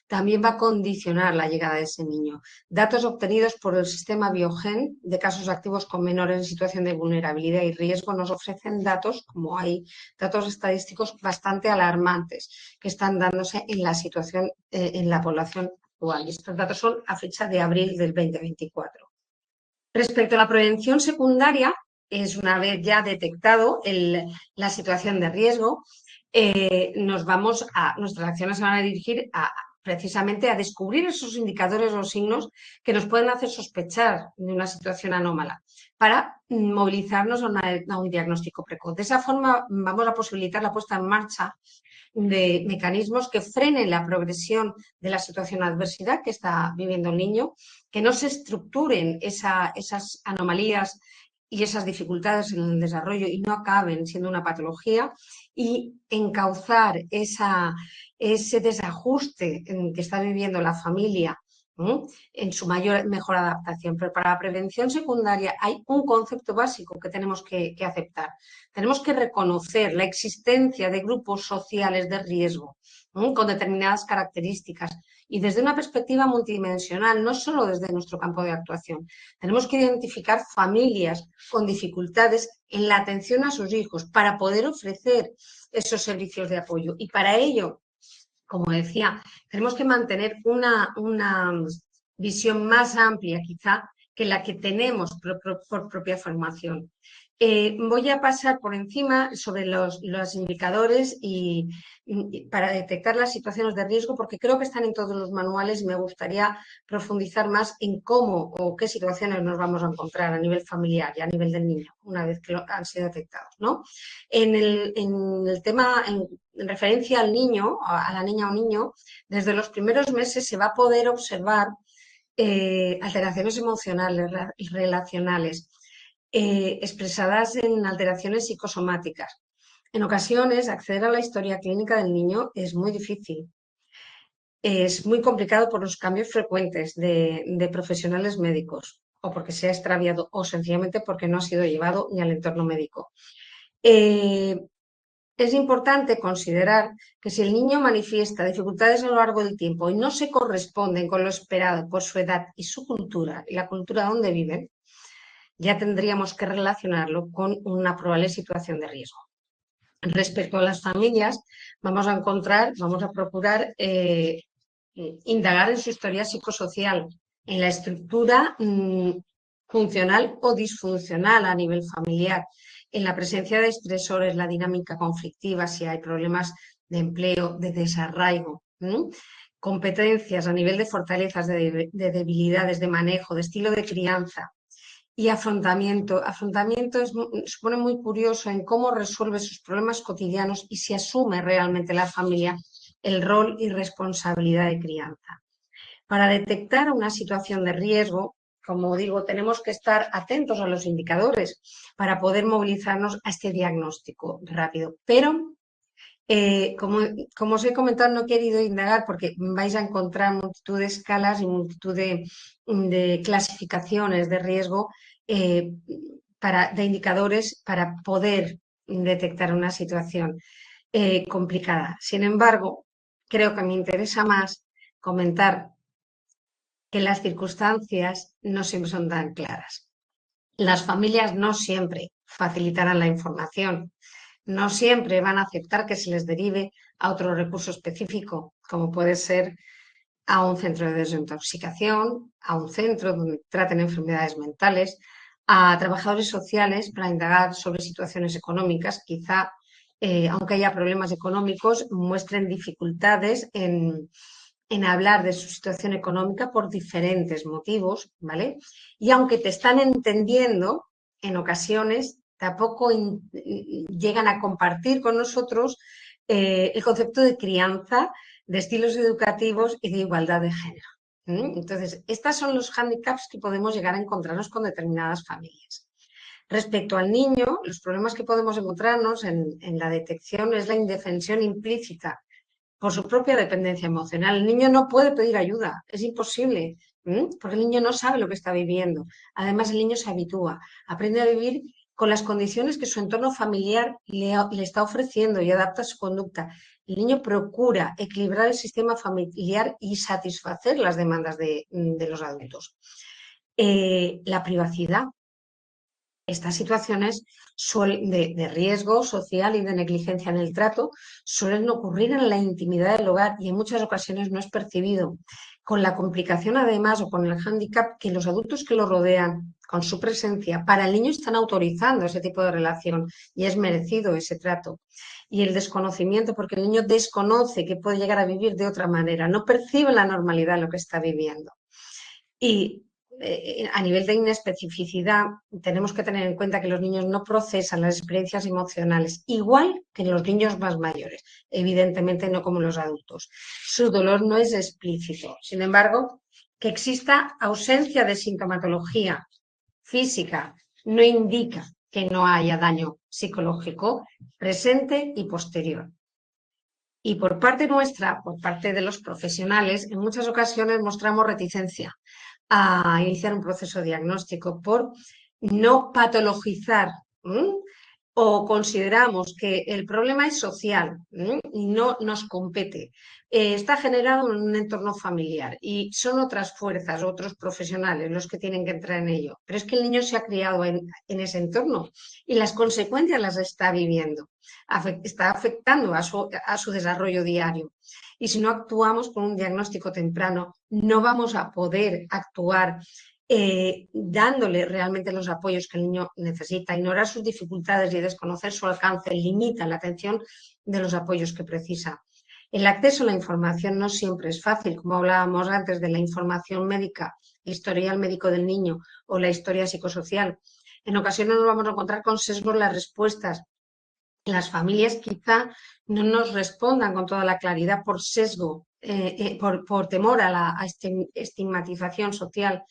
también va a condicionar la llegada de ese niño. Datos obtenidos por el sistema Biogen de casos activos con menores en situación de vulnerabilidad y riesgo nos ofrecen datos, como hay datos estadísticos bastante alarmantes que están dándose en la situación en la población actual. Y estos datos son a fecha de abril del 2024. Respecto a la prevención secundaria, es una vez ya detectado la situación de riesgo, nuestras acciones se van a dirigir precisamente a descubrir esos indicadores o signos que nos pueden hacer sospechar de una situación anómala para movilizarnos a un diagnóstico precoz. De esa forma vamos a posibilitar la puesta en marcha de mecanismos que frenen la progresión de la situación de adversidad que está viviendo el niño, que no se estructuren esas anomalías y esas dificultades en el desarrollo y no acaben siendo una patología, y encauzar ese desajuste que está viviendo la familia en su mejor adaptación. Pero para la prevención secundaria hay un concepto básico que tenemos que aceptar. Tenemos que reconocer la existencia de grupos sociales de riesgo con determinadas características y desde una perspectiva multidimensional, no solo desde nuestro campo de actuación. Tenemos que identificar familias con dificultades en la atención a sus hijos para poder ofrecer esos servicios de apoyo. Y para ello, como decía, tenemos que mantener una visión más amplia quizá que la que tenemos por propia formación. Voy a pasar por encima sobre los indicadores para detectar las situaciones de riesgo, porque creo que están en todos los manuales y me gustaría profundizar más en cómo o qué situaciones nos vamos a encontrar a nivel familiar y a nivel del niño una vez que han sido detectados, ¿no? En el tema, en referencia al niño, a la niña o niño, desde los primeros meses se va a poder observar alteraciones emocionales y relacionales expresadas en alteraciones psicosomáticas. En ocasiones, acceder a la historia clínica del niño es muy difícil. Es muy complicado por los cambios frecuentes de profesionales médicos, o porque se ha extraviado, o sencillamente porque no ha sido llevado ni al entorno médico. Es importante considerar que si el niño manifiesta dificultades a lo largo del tiempo y no se corresponden con lo esperado por su edad y su cultura y la cultura donde viven, ya tendríamos que relacionarlo con una probable situación de riesgo. Respecto a las familias, vamos a procurar indagar en su historia psicosocial, en la estructura funcional o disfuncional a nivel familiar, en la presencia de estresores, la dinámica conflictiva, si hay problemas de empleo, de desarraigo, competencias a nivel de fortalezas, de debilidades, de manejo, de estilo de crianza y afrontamiento. Afrontamiento supone muy curioso en cómo resuelve sus problemas cotidianos y si asume realmente la familia el rol y responsabilidad de crianza. Para detectar una situación de riesgo, como digo, tenemos que estar atentos a los indicadores para poder movilizarnos a este diagnóstico rápido. Pero, como os he comentado, no he querido indagar porque vais a encontrar multitud de escalas y multitud de clasificaciones de riesgo de indicadores para poder detectar una situación complicada. Sin embargo, creo que me interesa más comentar que las circunstancias no siempre son tan claras. Las familias no siempre facilitarán la información, no siempre van a aceptar que se les derive a otro recurso específico, como puede ser a un centro de desintoxicación, a un centro donde traten enfermedades mentales, a trabajadores sociales para indagar sobre situaciones económicas, quizá, aunque haya problemas económicos, muestren dificultades en hablar de su situación económica por diferentes motivos, ¿vale? Y aunque te están entendiendo, en ocasiones tampoco llegan a compartir con nosotros el concepto de crianza, de estilos educativos y de igualdad de género. Entonces, estos son los hándicaps que podemos llegar a encontrarnos con determinadas familias. Respecto al niño, los problemas que podemos encontrarnos en la detección es la indefensión implícita por su propia dependencia emocional. El niño no puede pedir ayuda, es imposible, porque el niño no sabe lo que está viviendo. Además, el niño se habitúa, aprende a vivir con las condiciones que su entorno familiar le está ofreciendo y adapta su conducta. El niño procura equilibrar el sistema familiar y satisfacer las demandas de los adultos. La privacidad. Estas situaciones de riesgo social y de negligencia en el trato suelen ocurrir en la intimidad del hogar y en muchas ocasiones no es percibido, con la complicación además o con el hándicap que los adultos que lo rodean con su presencia para el niño están autorizando ese tipo de relación y es merecido ese trato. Y el desconocimiento, porque el niño desconoce que puede llegar a vivir de otra manera, no percibe la normalidad de lo que está viviendo. Y a nivel de inespecificidad, tenemos que tener en cuenta que los niños no procesan las experiencias emocionales igual que los niños más mayores, evidentemente no como los adultos. Su dolor no es explícito. Sin embargo, que exista ausencia de sintomatología física no indica que no haya daño psicológico presente y posterior. Y por parte nuestra, por parte de los profesionales, en muchas ocasiones mostramos reticencia a iniciar un proceso diagnóstico por no patologizar o consideramos que el problema es social y no nos compete. Está generado en un entorno familiar y son otras fuerzas, otros profesionales los que tienen que entrar en ello. Pero es que el niño se ha criado en ese entorno y las consecuencias las está viviendo. Está afectando a su desarrollo diario. Y si no actuamos con un diagnóstico temprano, no vamos a poder actuar dándole realmente los apoyos que el niño necesita. Ignorar sus dificultades y desconocer su alcance limita la atención de los apoyos que precisa. El acceso a la información no siempre es fácil, como hablábamos antes de la información médica, el historial médico del niño o la historia psicosocial. En ocasiones nos vamos a encontrar con sesgos en las respuestas. Las familias quizá no nos respondan con toda la claridad por sesgo, por temor a la estigmatización social,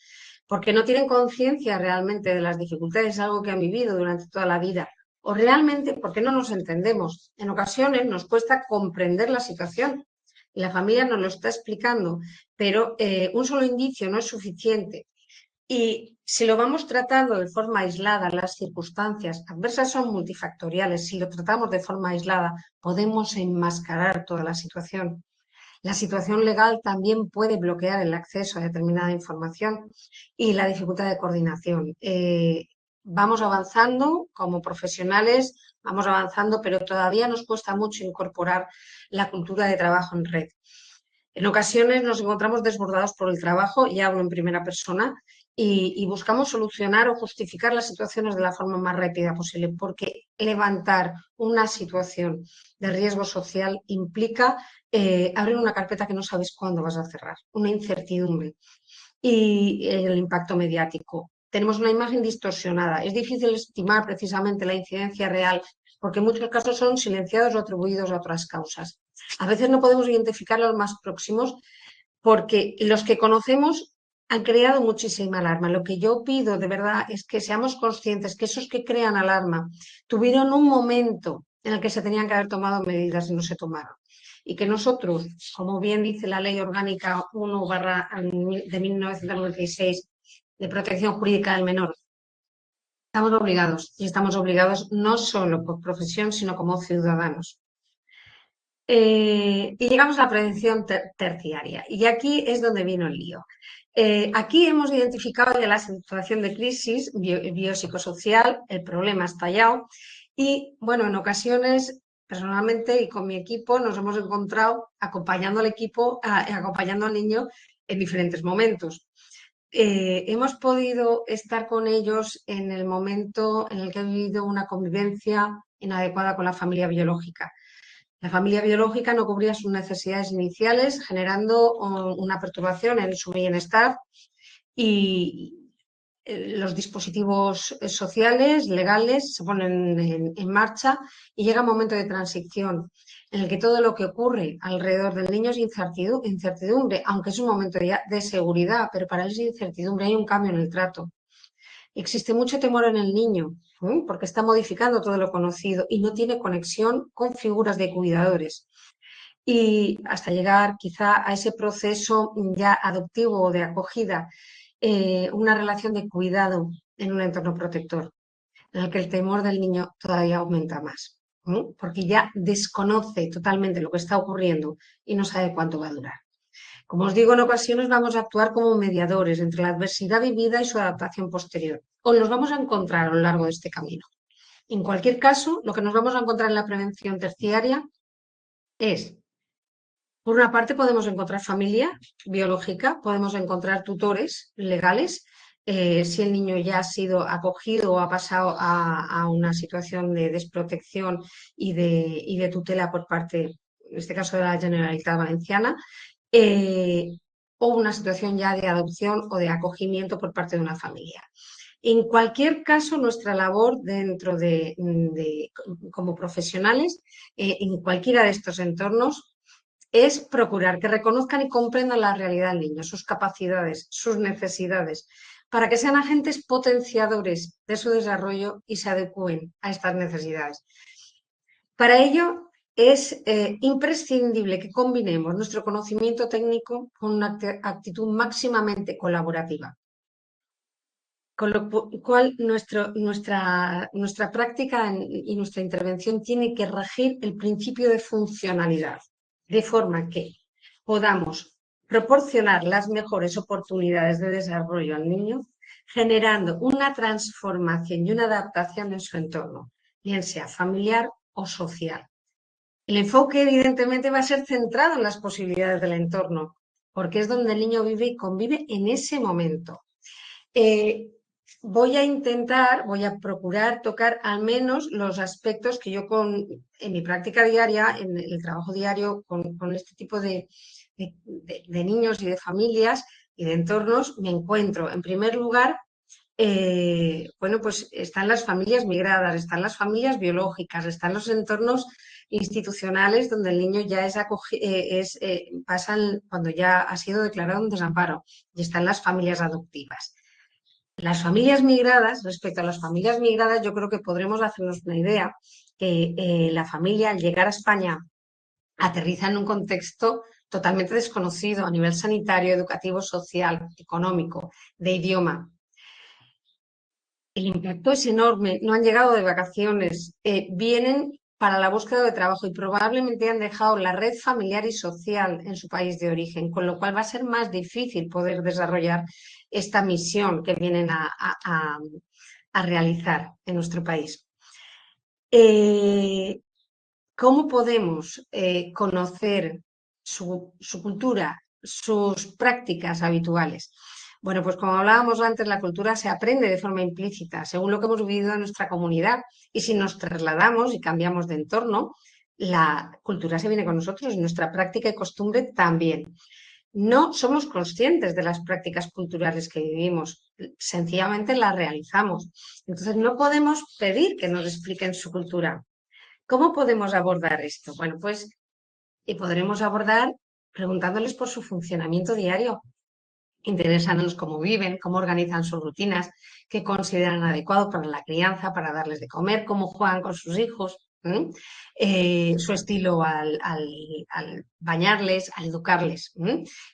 porque no tienen conciencia realmente de las dificultades, algo que han vivido durante toda la vida, o realmente porque no nos entendemos. En ocasiones nos cuesta comprender la situación y la familia nos lo está explicando, pero un solo indicio no es suficiente. Y si lo vamos tratando de forma aislada, las circunstancias adversas son multifactoriales. Si lo tratamos de forma aislada, podemos enmascarar toda la situación. La situación legal también puede bloquear el acceso a determinada información y la dificultad de coordinación. Vamos avanzando como profesionales, vamos avanzando, pero todavía nos cuesta mucho incorporar la cultura de trabajo en red. En ocasiones nos encontramos desbordados por el trabajo, y hablo en primera persona, y buscamos solucionar o justificar las situaciones de la forma más rápida posible, porque levantar una situación de riesgo social implica abrir una carpeta que no sabes cuándo vas a cerrar, una incertidumbre y el impacto mediático. Tenemos una imagen distorsionada. Es difícil estimar precisamente la incidencia real porque en muchos casos son silenciados o atribuidos a otras causas. A veces no podemos identificar los más próximos porque los que conocemos han creado muchísima alarma. Lo que yo pido de verdad es que seamos conscientes que esos que crean alarma tuvieron un momento en el que se tenían que haber tomado medidas y no se tomaron. Y que nosotros, como bien dice la Ley Orgánica 1 de 1996 de protección jurídica del menor, estamos obligados, y estamos obligados no solo por profesión, sino como ciudadanos. Y llegamos a la prevención terciaria. Y aquí es donde vino el lío. Aquí hemos identificado ya la situación de crisis biopsicosocial, el problema ha estallado y, bueno, en ocasiones, personalmente y con mi equipo, nos hemos encontrado acompañando al equipo, acompañando al niño en diferentes momentos. Hemos podido estar con ellos en el momento en el que ha vivido una convivencia inadecuada con la familia biológica. La familia biológica no cubría sus necesidades iniciales, generando una perturbación en su bienestar y los dispositivos sociales, legales, se ponen en marcha y llega un momento de transición en el que todo lo que ocurre alrededor del niño es incertidumbre, aunque es un momento de seguridad, pero para él es incertidumbre, hay un cambio en el trato. Existe mucho temor en el niño, porque está modificando todo lo conocido y no tiene conexión con figuras de cuidadores. Y hasta llegar quizá a ese proceso ya adoptivo o de acogida, una relación de cuidado en un entorno protector, en el que el temor del niño todavía aumenta más, porque ya desconoce totalmente lo que está ocurriendo y no sabe cuánto va a durar. Como os digo, en ocasiones vamos a actuar como mediadores entre la adversidad vivida y su adaptación posterior, o nos vamos a encontrar a lo largo de este camino. En cualquier caso, lo que nos vamos a encontrar en la prevención terciaria es, por una parte, podemos encontrar familia biológica, podemos encontrar tutores legales, si el niño ya ha sido acogido o ha pasado a una situación de desprotección y de tutela por parte, en este caso, de la Generalitat Valenciana, eh, o una situación ya de adopción o de acogimiento por parte de una familia. En cualquier caso, nuestra labor como profesionales, en cualquiera de estos entornos, es procurar que reconozcan y comprendan la realidad del niño, sus capacidades, sus necesidades, para que sean agentes potenciadores de su desarrollo y se adecúen a estas necesidades. Para ello, es imprescindible que combinemos nuestro conocimiento técnico con una actitud máximamente colaborativa, con lo cual nuestra práctica y nuestra intervención tiene que regir el principio de funcionalidad, de forma que podamos proporcionar las mejores oportunidades de desarrollo al niño, generando una transformación y una adaptación en su entorno, bien sea familiar o social. El enfoque, evidentemente, va a ser centrado en las posibilidades del entorno, porque es donde el niño vive y convive en ese momento. Voy a procurar tocar al menos los aspectos que yo en mi práctica diaria, en el trabajo diario con este tipo de niños y de familias y de entornos, me encuentro. En primer lugar, bueno, pues están las familias migradas, están las familias biológicas, están los entornos institucionales donde el niño ya pasan cuando ya ha sido declarado un desamparo y están las familias adoptivas. Las familias migradas, respecto a las familias migradas, yo creo que podremos hacernos una idea que la familia al llegar a España aterriza en un contexto totalmente desconocido a nivel sanitario, educativo, social, económico, de idioma. El impacto es enorme, no han llegado de vacaciones, vienen para la búsqueda de trabajo y probablemente han dejado la red familiar y social en su país de origen, con lo cual va a ser más difícil poder desarrollar esta misión que vienen a realizar en nuestro país. ¿Cómo podemos conocer su cultura, sus prácticas habituales? Bueno, pues como hablábamos antes, la cultura se aprende de forma implícita, según lo que hemos vivido en nuestra comunidad. Y si nos trasladamos y cambiamos de entorno, la cultura se viene con nosotros y nuestra práctica y costumbre también. No somos conscientes de las prácticas culturales que vivimos, sencillamente las realizamos. Entonces, no podemos pedir que nos expliquen su cultura. ¿Cómo podemos abordar esto? Bueno, pues podremos abordar preguntándoles por su funcionamiento diario, interesándonos cómo viven, cómo organizan sus rutinas, qué consideran adecuado para la crianza, para darles de comer, cómo juegan con sus hijos, su estilo al bañarles, al educarles,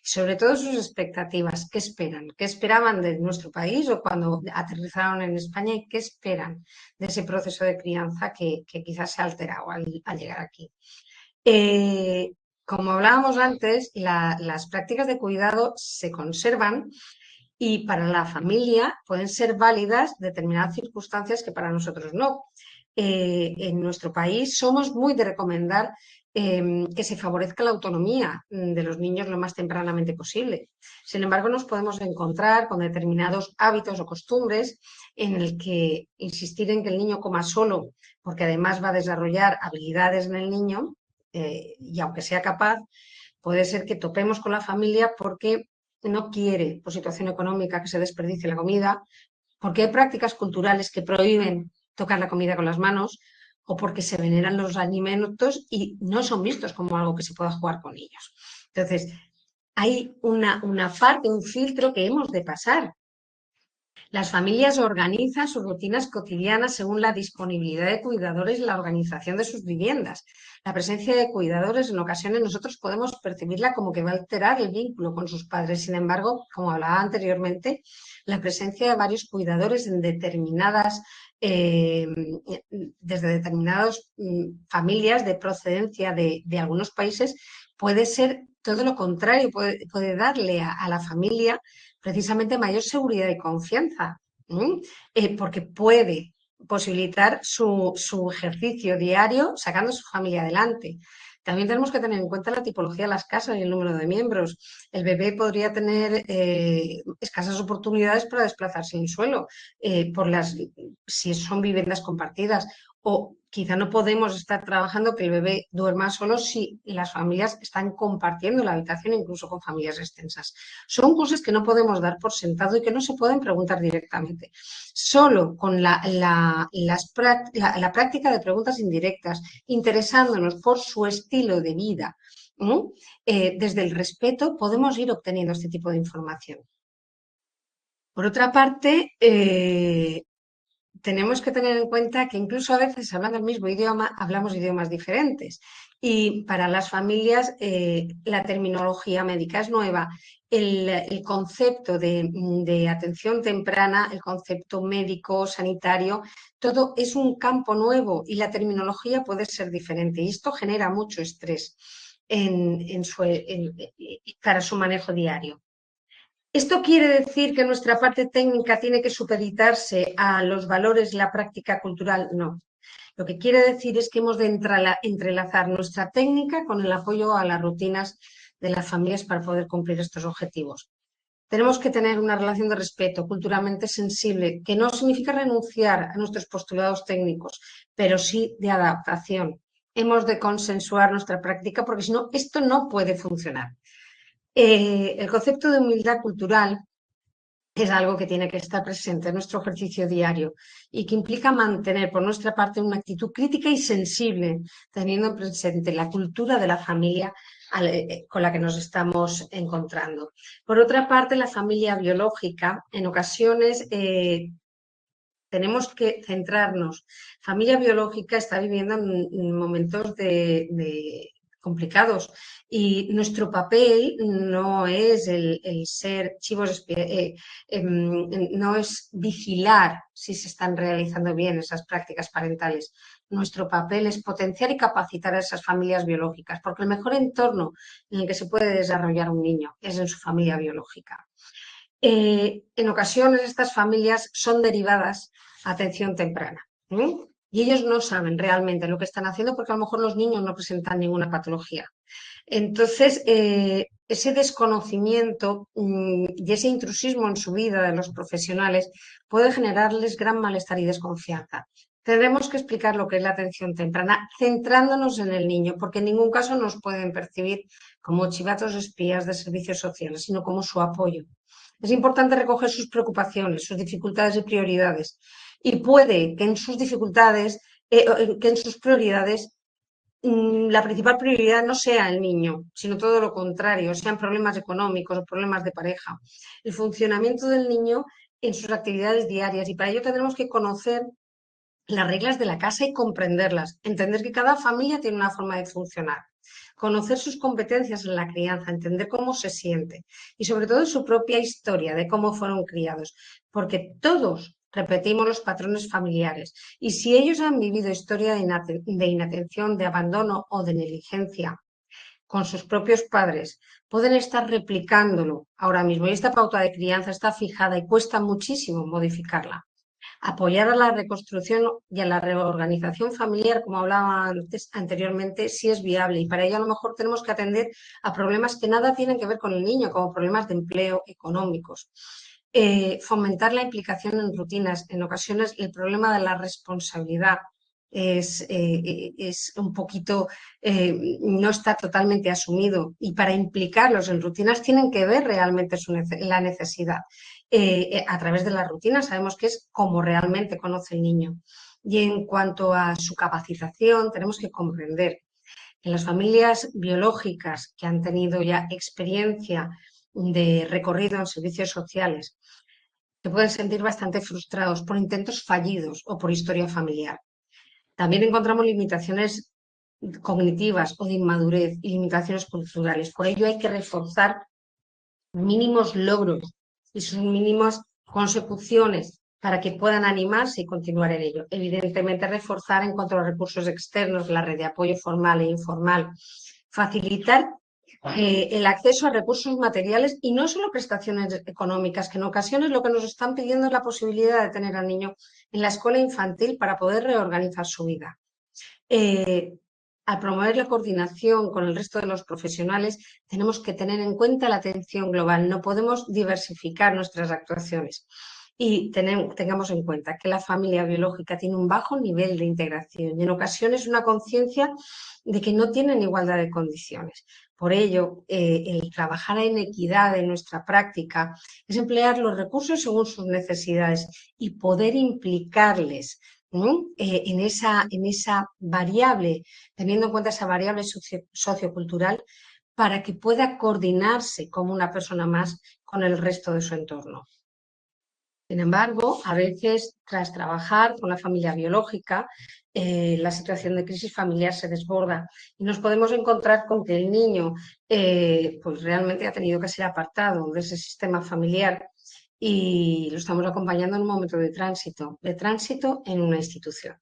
sobre todo sus expectativas, qué esperan, qué esperaban de nuestro país o cuando aterrizaron en España y qué esperan de ese proceso de crianza que quizás se ha alterado al llegar aquí. Eh, Como hablábamos antes, las prácticas de cuidado se conservan y para la familia pueden ser válidas determinadas circunstancias que para nosotros no. En nuestro país somos muy de recomendar que se favorezca la autonomía de los niños lo más tempranamente posible. Sin embargo, nos podemos encontrar con determinados hábitos o costumbres en el que insistir en que el niño coma solo, porque además va a desarrollar habilidades en el niño, y aunque sea capaz, puede ser que topemos con la familia porque no quiere, por situación económica, que se desperdicie la comida, porque hay prácticas culturales que prohíben tocar la comida con las manos o porque se veneran los alimentos y no son vistos como algo que se pueda jugar con ellos. Entonces, hay una parte, un filtro que hemos de pasar. Las familias organizan sus rutinas cotidianas según la disponibilidad de cuidadores y la organización de sus viviendas. La presencia de cuidadores en ocasiones nosotros podemos percibirla como que va a alterar el vínculo con sus padres. Sin embargo, como hablaba anteriormente, la presencia de varios cuidadores en determinadas, desde determinadas familias de procedencia de algunos países puede ser todo lo contrario, puede darle a la familia precisamente mayor seguridad y confianza, porque puede posibilitar su ejercicio diario sacando a su familia adelante. También tenemos que tener en cuenta la tipología de las casas y el número de miembros. El bebé podría tener escasas oportunidades para desplazarse en el suelo, si son viviendas compartidas, o quizá no podemos estar trabajando que el bebé duerma solo si las familias están compartiendo la habitación, incluso con familias extensas. Son cosas que no podemos dar por sentado y que no se pueden preguntar directamente. Solo con la práctica de preguntas indirectas, interesándonos por su estilo de vida, desde el respeto, podemos ir obteniendo este tipo de información. Por otra parte, tenemos que tener en cuenta que incluso a veces hablando el mismo idioma, hablamos idiomas diferentes. Y para las familias la terminología médica es nueva. El concepto de atención temprana, el concepto médico, sanitario, todo es un campo nuevo y la terminología puede ser diferente. Y esto genera mucho estrés para su manejo diario. ¿Esto quiere decir que nuestra parte técnica tiene que supeditarse a los valores y la práctica cultural? No. Lo que quiere decir es que hemos de entrelazar nuestra técnica con el apoyo a las rutinas de las familias para poder cumplir estos objetivos. Tenemos que tener una relación de respeto culturalmente sensible, que no significa renunciar a nuestros postulados técnicos, pero sí de adaptación. Hemos de consensuar nuestra práctica porque si no, esto no puede funcionar. El concepto de humildad cultural es algo que tiene que estar presente en nuestro ejercicio diario y que implica mantener por nuestra parte una actitud crítica y sensible, teniendo presente la cultura de la familia con la que nos estamos encontrando. Por otra parte, la familia biológica, en ocasiones tenemos que centrarnos. Familia biológica está viviendo en momentos complicados y nuestro papel no es el ser chivos, no es vigilar si se están realizando bien esas prácticas parentales. Nuestro papel es potenciar y capacitar a esas familias biológicas, porque el mejor entorno en el que se puede desarrollar un niño es en su familia biológica. En ocasiones estas familias son derivadas a atención temprana, y ellos no saben realmente lo que están haciendo porque a lo mejor los niños no presentan ninguna patología. Entonces, ese desconocimiento y ese intrusismo en su vida de los profesionales puede generarles gran malestar y desconfianza. Tendremos que explicar lo que es la atención temprana, centrándonos en el niño, porque en ningún caso nos pueden percibir como chivatos espías de servicios sociales, sino como su apoyo. Es importante recoger sus preocupaciones, sus dificultades y prioridades. Y puede que en sus dificultades, que en sus prioridades la principal prioridad no sea el niño, sino todo lo contrario, sean problemas económicos o problemas de pareja. El funcionamiento del niño en sus actividades diarias y para ello tendremos que conocer las reglas de la casa y comprenderlas, entender que cada familia tiene una forma de funcionar, conocer sus competencias en la crianza, entender cómo se siente y sobre todo su propia historia de cómo fueron criados, porque todos repetimos los patrones familiares y si ellos han vivido historia de inatención, de abandono o de negligencia con sus propios padres, pueden estar replicándolo ahora mismo y esta pauta de crianza está fijada y cuesta muchísimo modificarla. Apoyar a la reconstrucción y a la reorganización familiar, como hablaba anteriormente, sí es viable y para ello a lo mejor tenemos que atender a problemas que nada tienen que ver con el niño, como problemas de empleo económicos. Fomentar la implicación en rutinas. En ocasiones el problema de la responsabilidad es un poquito, no está totalmente asumido y para implicarlos en rutinas tienen que ver realmente la necesidad. A través de las rutinas sabemos que es como realmente conoce el niño. Y en cuanto a su capacitación, tenemos que comprender que las familias biológicas que han tenido ya experiencia de recorrido en servicios sociales se pueden sentir bastante frustrados por intentos fallidos o por historia familiar. También encontramos limitaciones cognitivas o de inmadurez y limitaciones culturales. Por ello hay que reforzar mínimos logros y sus mínimas consecuciones para que puedan animarse y continuar en ello. Evidentemente, reforzar en cuanto a los recursos externos, la red de apoyo formal e informal, facilitar el acceso a recursos materiales y no solo prestaciones económicas, que en ocasiones lo que nos están pidiendo es la posibilidad de tener al niño en la escuela infantil para poder reorganizar su vida. Al promover la coordinación con el resto de los profesionales, tenemos que tener en cuenta la atención global. No podemos diversificar nuestras actuaciones. Y tengamos en cuenta que la familia biológica tiene un bajo nivel de integración y en ocasiones una conciencia de que no tienen igualdad de condiciones. Por ello, el trabajar en equidad en nuestra práctica es emplear los recursos según sus necesidades y poder implicarles, ¿no? En esa variable, teniendo en cuenta esa variable sociocultural, para que pueda coordinarse como una persona más con el resto de su entorno. Sin embargo, a veces, tras trabajar con la familia biológica, la situación de crisis familiar se desborda y nos podemos encontrar con que el niño pues realmente ha tenido que ser apartado de ese sistema familiar y lo estamos acompañando en un momento de tránsito en una institución.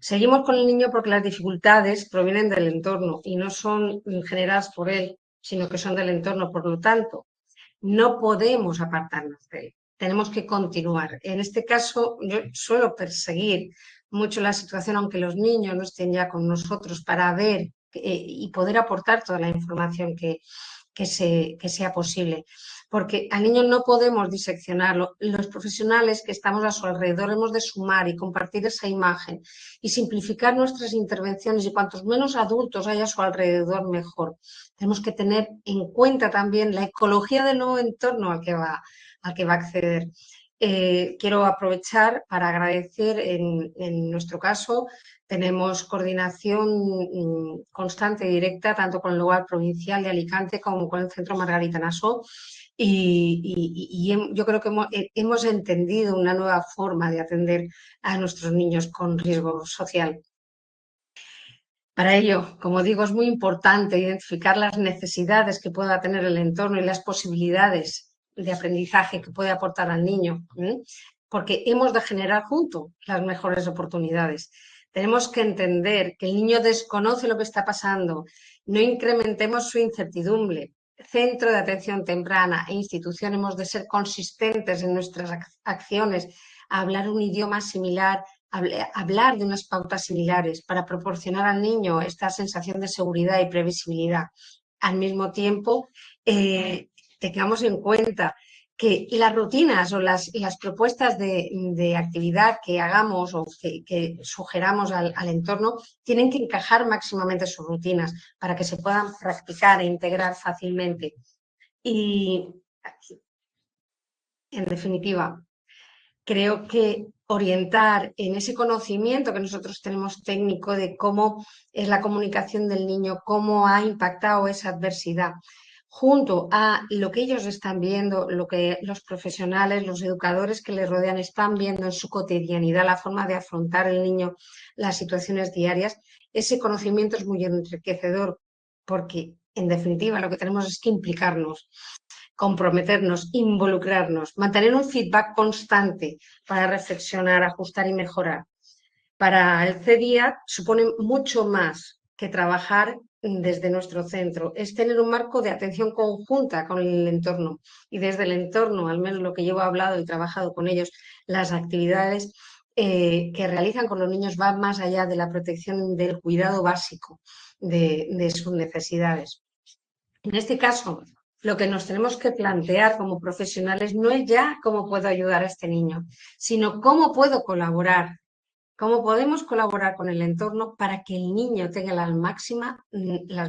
Seguimos con el niño porque las dificultades provienen del entorno y no son generadas por él, sino que son del entorno. Por lo tanto, no podemos apartarnos de él. Tenemos que continuar. En este caso, yo suelo perseguir mucho la situación, aunque los niños no estén ya con nosotros, para ver y poder aportar toda la información que sea posible. Porque al niño no podemos diseccionarlo. Los profesionales que estamos a su alrededor hemos de sumar y compartir esa imagen y simplificar nuestras intervenciones y cuantos menos adultos haya a su alrededor, mejor. Tenemos que tener en cuenta también la ecología del nuevo entorno al que va a acceder. Quiero aprovechar para agradecer, en nuestro caso, tenemos coordinación constante y directa tanto con el lugar provincial de Alicante como con el Centro Margarita Nassau y yo creo que hemos entendido una nueva forma de atender a nuestros niños con riesgo social. Para ello, como digo, es muy importante identificar las necesidades que pueda tener el entorno y las posibilidades de aprendizaje que puede aportar al niño, porque hemos de generar juntos las mejores oportunidades. Tenemos que entender que el niño desconoce lo que está pasando, no incrementemos su incertidumbre. Centro de atención temprana e institución hemos de ser consistentes en nuestras acciones, a hablar un idioma similar, hablar de unas pautas similares para proporcionar al niño esta sensación de seguridad y previsibilidad. Al mismo tiempo, tengamos en cuenta que las rutinas o las propuestas de actividad que hagamos o que sugeramos al entorno tienen que encajar máximamente sus rutinas para que se puedan practicar e integrar fácilmente. Y, en definitiva, creo que orientar en ese conocimiento que nosotros tenemos técnico de cómo es la comunicación del niño, cómo ha impactado esa adversidad, junto a lo que ellos están viendo, lo que los profesionales, los educadores que les rodean están viendo en su cotidianidad, la forma de afrontar el niño las situaciones diarias, ese conocimiento es muy enriquecedor porque, en definitiva, lo que tenemos es que implicarnos, comprometernos, involucrarnos, mantener un feedback constante para reflexionar, ajustar y mejorar. Para el CDIA supone mucho más que trabajar desde nuestro centro, es tener un marco de atención conjunta con el entorno y desde el entorno, al menos lo que yo he hablado y trabajado con ellos, las actividades que realizan con los niños van más allá de la protección del cuidado básico de sus necesidades. En este caso, lo que nos tenemos que plantear como profesionales no es ya cómo puedo ayudar a este niño, sino cómo puedo colaborar, cómo podemos colaborar con el entorno para que el niño tenga las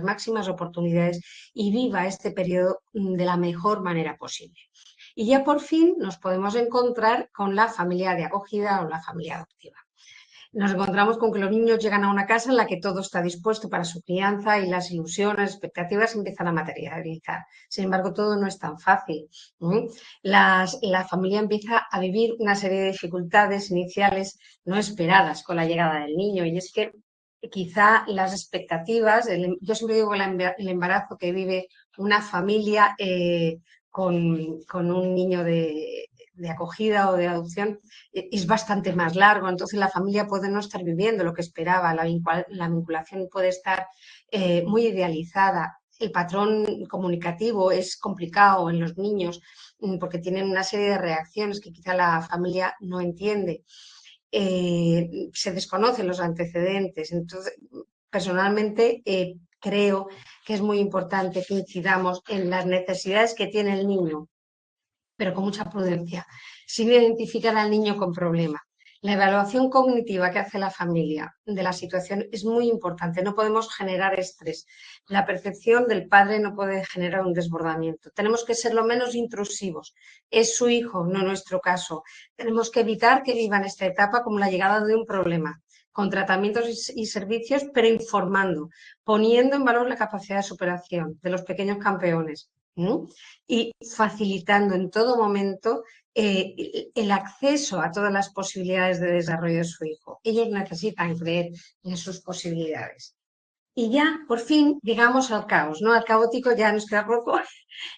máximas oportunidades y viva este periodo de la mejor manera posible. Y ya por fin nos podemos encontrar con la familia de acogida o la familia adoptiva. Nos encontramos con que los niños llegan a una casa en la que todo está dispuesto para su crianza y las ilusiones, expectativas empiezan a materializar. Sin embargo, todo no es tan fácil. La familia empieza a vivir una serie de dificultades iniciales no esperadas con la llegada del niño, y es que quizá las expectativas, yo siempre digo el embarazo que vive una familia con un niño de acogida o de adopción es bastante más largo, entonces la familia puede no estar viviendo lo que esperaba, la vinculación puede estar muy idealizada, el patrón comunicativo es complicado en los niños porque tienen una serie de reacciones que quizá la familia no entiende. Se desconocen los antecedentes, entonces personalmente creo que es muy importante que incidamos en las necesidades que tiene el niño, pero con mucha prudencia, sin identificar al niño con problema. La evaluación cognitiva que hace la familia de la situación es muy importante. No podemos generar estrés. La percepción del padre no puede generar un desbordamiento. Tenemos que ser lo menos intrusivos. Es su hijo, no nuestro caso. Tenemos que evitar que vivan esta etapa como la llegada de un problema, con tratamientos y servicios, pero informando, poniendo en valor la capacidad de superación de los pequeños campeones. Y facilitando en todo momento el acceso a todas las posibilidades de desarrollo de su hijo. Ellos necesitan creer en sus posibilidades. Y ya, por fin, llegamos al caos, ¿no? Al caótico ya nos queda poco,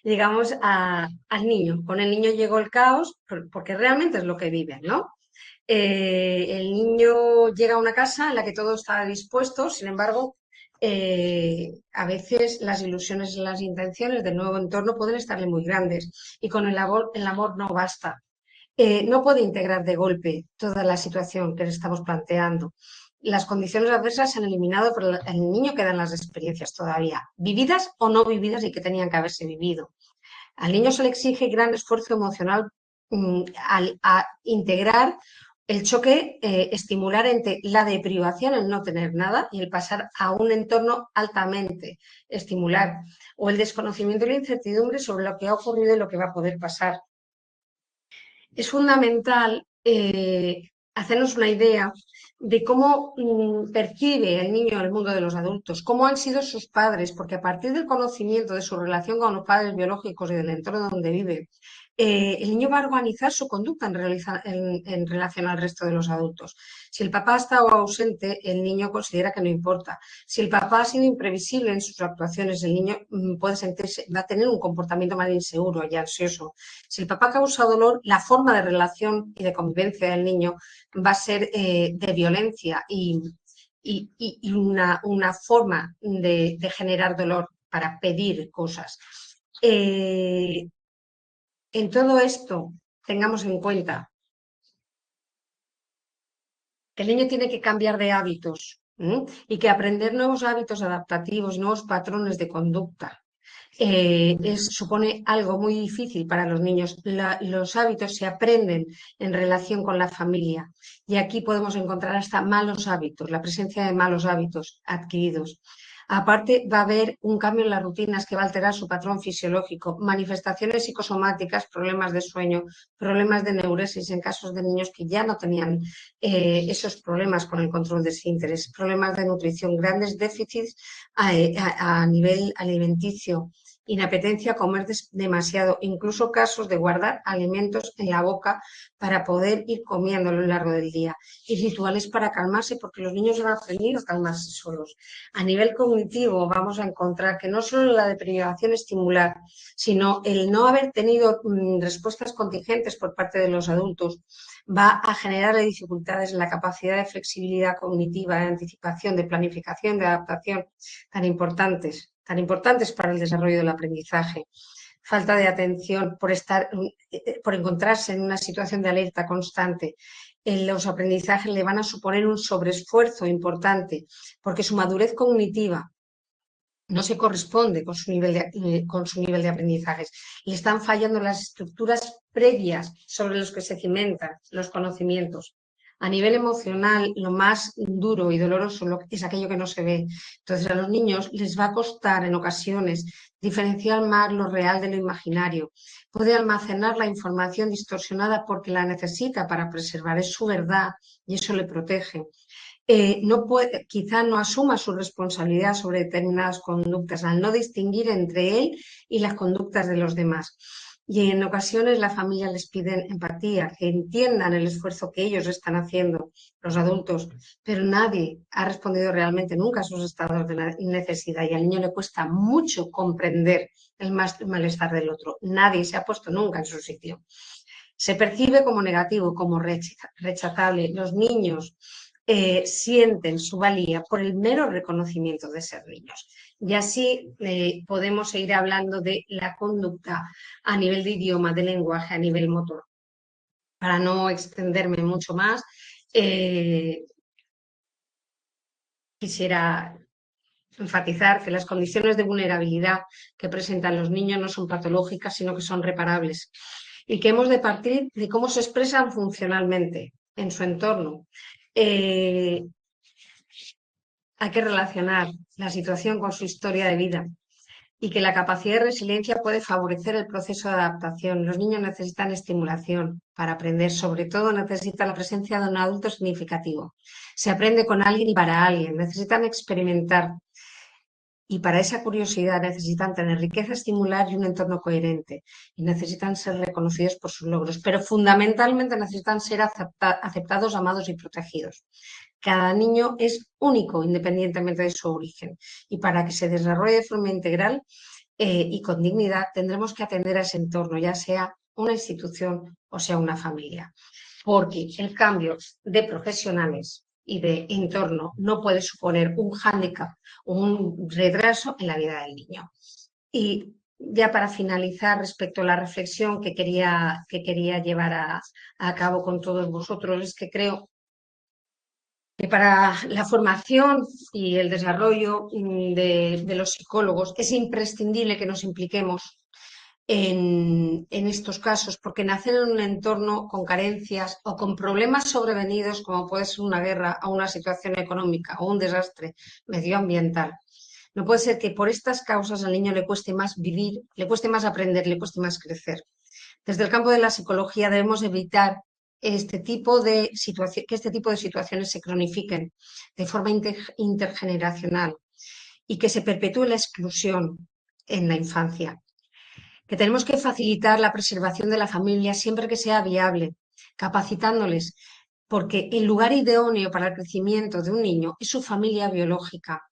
llegamos al niño. Con el niño llegó el caos porque realmente es lo que viven, ¿no? El niño llega a una casa en la que todo está dispuesto, sin embargo, a veces las ilusiones y las intenciones del nuevo entorno pueden estarle muy grandes y con el amor no basta. No puede integrar de golpe toda la situación que le estamos planteando. Las condiciones adversas se han eliminado, pero el niño quedan las experiencias todavía, vividas o no vividas y que tenían que haberse vivido. Al niño se le exige gran esfuerzo emocional a integrar el choque, estimular entre la deprivación, el no tener nada, y el pasar a un entorno altamente estimular, o el desconocimiento y la incertidumbre sobre lo que ha ocurrido y lo que va a poder pasar. Es fundamental hacernos una idea de cómo percibe el niño el mundo de los adultos, cómo han sido sus padres, porque a partir del conocimiento de su relación con los padres biológicos y del entorno donde vive, el niño va a organizar su conducta en relación al resto de los adultos. Si el papá ha estado ausente, el niño considera que no importa. Si el papá ha sido imprevisible en sus actuaciones, el niño puede sentirse, va a tener un comportamiento más inseguro y ansioso. Si el papá causa dolor, la forma de relación y de convivencia del niño va a ser de violencia y una forma de generar dolor para pedir cosas. En todo esto, tengamos en cuenta que el niño tiene que cambiar de hábitos y que aprender nuevos hábitos adaptativos, nuevos patrones de conducta, supone algo muy difícil para los niños. Los hábitos se aprenden en relación con la familia y aquí podemos encontrar hasta malos hábitos, la presencia de malos hábitos adquiridos. Aparte, va a haber un cambio en las rutinas que va a alterar su patrón fisiológico, manifestaciones psicosomáticas, problemas de sueño, problemas de neuresis en casos de niños que ya no tenían esos problemas con el control de esfínteres, problemas de nutrición, grandes déficits a nivel alimenticio, inapetencia a comer demasiado, incluso casos de guardar alimentos en la boca para poder ir comiendo a lo largo del día, y rituales para calmarse, porque los niños han aprendido a calmarse solos. A nivel cognitivo vamos a encontrar que no solo la deprivación estimular, sino el no haber tenido respuestas contingentes por parte de los adultos va a generar dificultades en la capacidad de flexibilidad cognitiva, de anticipación, de planificación, de adaptación, tan importantes para el desarrollo del aprendizaje. Falta de atención por encontrarse en una situación de alerta constante. Los aprendizajes le van a suponer un sobreesfuerzo importante porque su madurez cognitiva no se corresponde con su nivel de aprendizajes. Le están fallando las estructuras previas sobre las que se cimentan los conocimientos. A nivel emocional, lo más duro y doloroso es aquello que no se ve. Entonces, a los niños les va a costar en ocasiones diferenciar más lo real de lo imaginario. Puede almacenar la información distorsionada porque la necesita para preservar, es su verdad y eso le protege. No puede, quizá no asuma su responsabilidad sobre determinadas conductas al no distinguir entre él y las conductas de los demás. Y en ocasiones la familia les pide empatía, que entiendan el esfuerzo que ellos están haciendo, los adultos, pero nadie ha respondido realmente nunca a sus estados de necesidad y al niño le cuesta mucho comprender el malestar del otro. Nadie se ha puesto nunca en su sitio. Se percibe como negativo, como rechazable. Los niños sienten su valía por el mero reconocimiento de ser niños. Y así podemos seguir hablando de la conducta a nivel de idioma, de lenguaje, a nivel motor. Para no extenderme mucho más, quisiera enfatizar que las condiciones de vulnerabilidad que presentan los niños no son patológicas, sino que son reparables y que hemos de partir de cómo se expresan funcionalmente en su entorno. Hay que relacionar la situación con su historia de vida y que la capacidad de resiliencia puede favorecer el proceso de adaptación. Los niños necesitan estimulación para aprender, sobre todo necesitan la presencia de un adulto significativo. Se aprende con alguien y para alguien, necesitan experimentar y para esa curiosidad necesitan tener riqueza estimular y un entorno coherente y necesitan ser reconocidos por sus logros, pero fundamentalmente necesitan ser aceptados, amados y protegidos. Cada niño es único independientemente de su origen y para que se desarrolle de forma integral y con dignidad tendremos que atender a ese entorno, ya sea una institución o sea una familia, porque el cambio de profesionales y de entorno no puede suponer un hándicap o un retraso en la vida del niño. Y ya para finalizar, respecto a la reflexión que quería llevar a cabo con todos vosotros, es que creo que para la formación y el desarrollo de los psicólogos es imprescindible que nos impliquemos en estos casos, porque nacen en un entorno con carencias o con problemas sobrevenidos, como puede ser una guerra o una situación económica o un desastre medioambiental. No puede ser que por estas causas al niño le cueste más vivir, le cueste más aprender, le cueste más crecer. Desde el campo de la psicología debemos evitar que este tipo de situaciones se cronifiquen de forma intergeneracional y que se perpetúe la exclusión en la infancia. Que tenemos que facilitar la preservación de la familia siempre que sea viable, capacitándoles, porque el lugar idóneo para el crecimiento de un niño es su familia biológica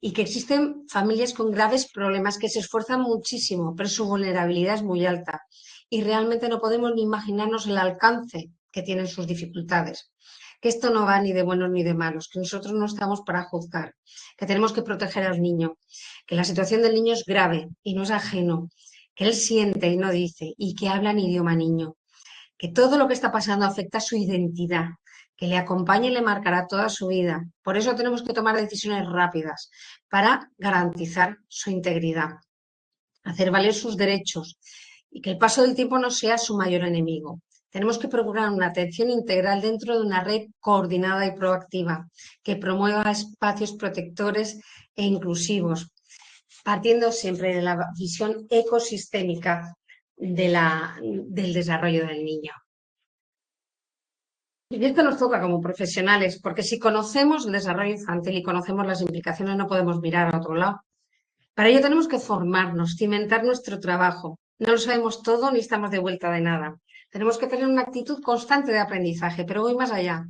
y que existen familias con graves problemas que se esfuerzan muchísimo, pero su vulnerabilidad es muy alta y realmente no podemos ni imaginarnos el alcance que tienen sus dificultades. Que esto no va ni de buenos ni de malos, que nosotros no estamos para juzgar, que tenemos que proteger al niño, que la situación del niño es grave y no es ajeno, que él siente y no dice y que habla en idioma niño, que todo lo que está pasando afecta a su identidad, que le acompaña y le marcará toda su vida. Por eso tenemos que tomar decisiones rápidas para garantizar su integridad, hacer valer sus derechos y que el paso del tiempo no sea su mayor enemigo. Tenemos que procurar una atención integral dentro de una red coordinada y proactiva que promueva espacios protectores e inclusivos, partiendo siempre de la visión ecosistémica del desarrollo del niño. Y esto nos toca como profesionales, porque si conocemos el desarrollo infantil y conocemos las implicaciones, no podemos mirar a otro lado. Para ello tenemos que formarnos, cimentar nuestro trabajo. No lo sabemos todo ni estamos de vuelta de nada. Tenemos que tener una actitud constante de aprendizaje, pero voy más allá.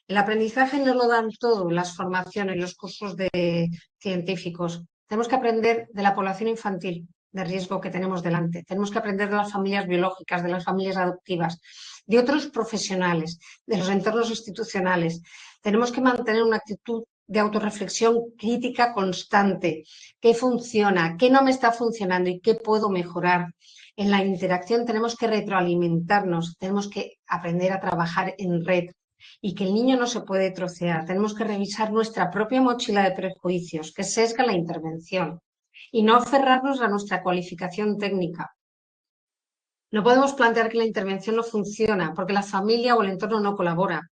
El aprendizaje no lo dan todo, las formaciones, los cursos de científicos. Tenemos que aprender de la población infantil de riesgo que tenemos delante. Tenemos que aprender de las familias biológicas, de las familias adoptivas, de otros profesionales, de los entornos institucionales. Tenemos que mantener una actitud de autorreflexión crítica constante. ¿Qué funciona? ¿Qué no me está funcionando? ¿Y qué puedo mejorar? En la interacción tenemos que retroalimentarnos, tenemos que aprender a trabajar en red y que el niño no se puede trocear. Tenemos que revisar nuestra propia mochila de prejuicios que sesga la intervención y no aferrarnos a nuestra cualificación técnica. No podemos plantear que la intervención no funciona porque la familia o el entorno no colabora.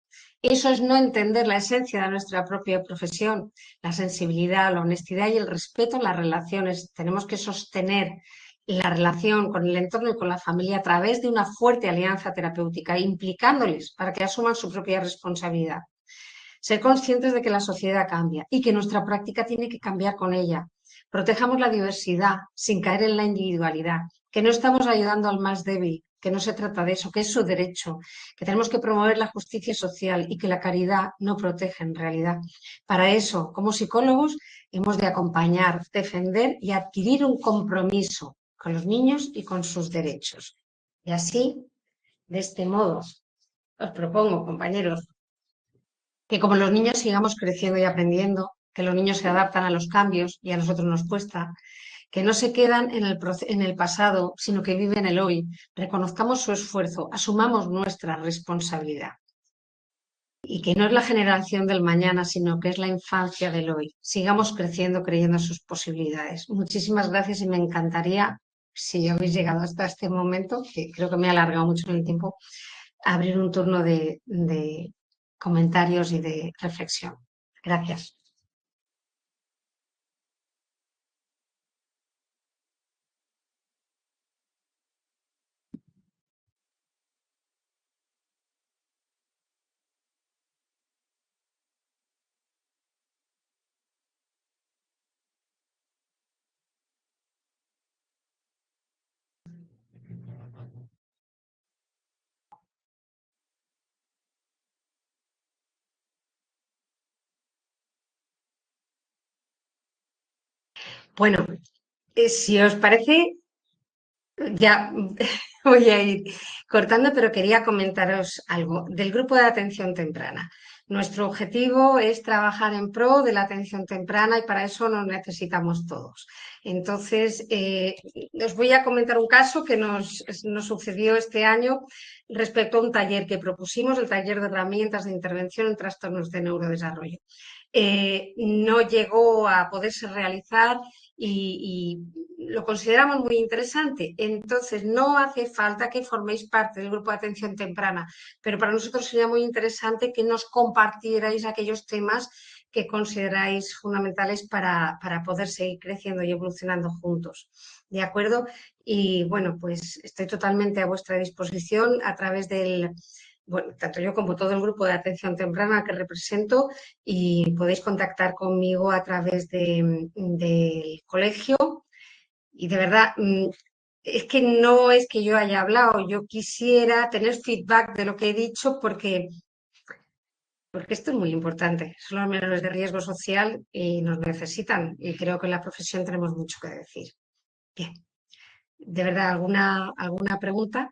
Eso es no entender la esencia de nuestra propia profesión, la sensibilidad, la honestidad y el respeto en las relaciones. Tenemos que sostener la relación con el entorno y con la familia a través de una fuerte alianza terapéutica, implicándoles para que asuman su propia responsabilidad. Ser conscientes de que la sociedad cambia y que nuestra práctica tiene que cambiar con ella. Protejamos la diversidad sin caer en la individualidad, que no estamos ayudando al más débil, que no se trata de eso, que es su derecho, que tenemos que promover la justicia social y que la caridad no protege en realidad. Para eso, como psicólogos, hemos de acompañar, defender y adquirir un compromiso con los niños y con sus derechos. Y así, de este modo, os propongo, compañeros, que como los niños sigamos creciendo y aprendiendo, que los niños se adaptan a los cambios y a nosotros nos cuesta, que no se quedan en el pasado, sino que viven el hoy. Reconozcamos su esfuerzo, asumamos nuestra responsabilidad. Y que no es la generación del mañana, sino que es la infancia del hoy. Sigamos creciendo, creyendo en sus posibilidades. Muchísimas gracias y me encantaría, si habéis llegado hasta este momento, que creo que me he alargado mucho en el tiempo, abrir un turno de comentarios y de reflexión. Gracias. Bueno, si os parece, ya voy a ir cortando, pero quería comentaros algo del grupo de atención temprana. Nuestro objetivo es trabajar en pro de la atención temprana y para eso nos necesitamos todos. Entonces, os voy a comentar un caso que nos sucedió este año respecto a un taller que propusimos, el taller de herramientas de intervención en trastornos de neurodesarrollo. No llegó a poderse realizar y lo consideramos muy interesante. Entonces, no hace falta que forméis parte del grupo de atención temprana, pero para nosotros sería muy interesante que nos compartierais aquellos temas que consideráis fundamentales para poder seguir creciendo y evolucionando juntos. ¿De acuerdo? Y bueno, pues estoy totalmente a vuestra disposición a través del, bueno, tanto yo como todo el grupo de atención temprana que represento, y podéis contactar conmigo a través del colegio. Y de verdad, es que no es que yo haya hablado, yo quisiera tener feedback de lo que he dicho porque esto es muy importante. Son los menores de riesgo social y nos necesitan y creo que en la profesión tenemos mucho que decir. Bien, de verdad, ¿alguna pregunta?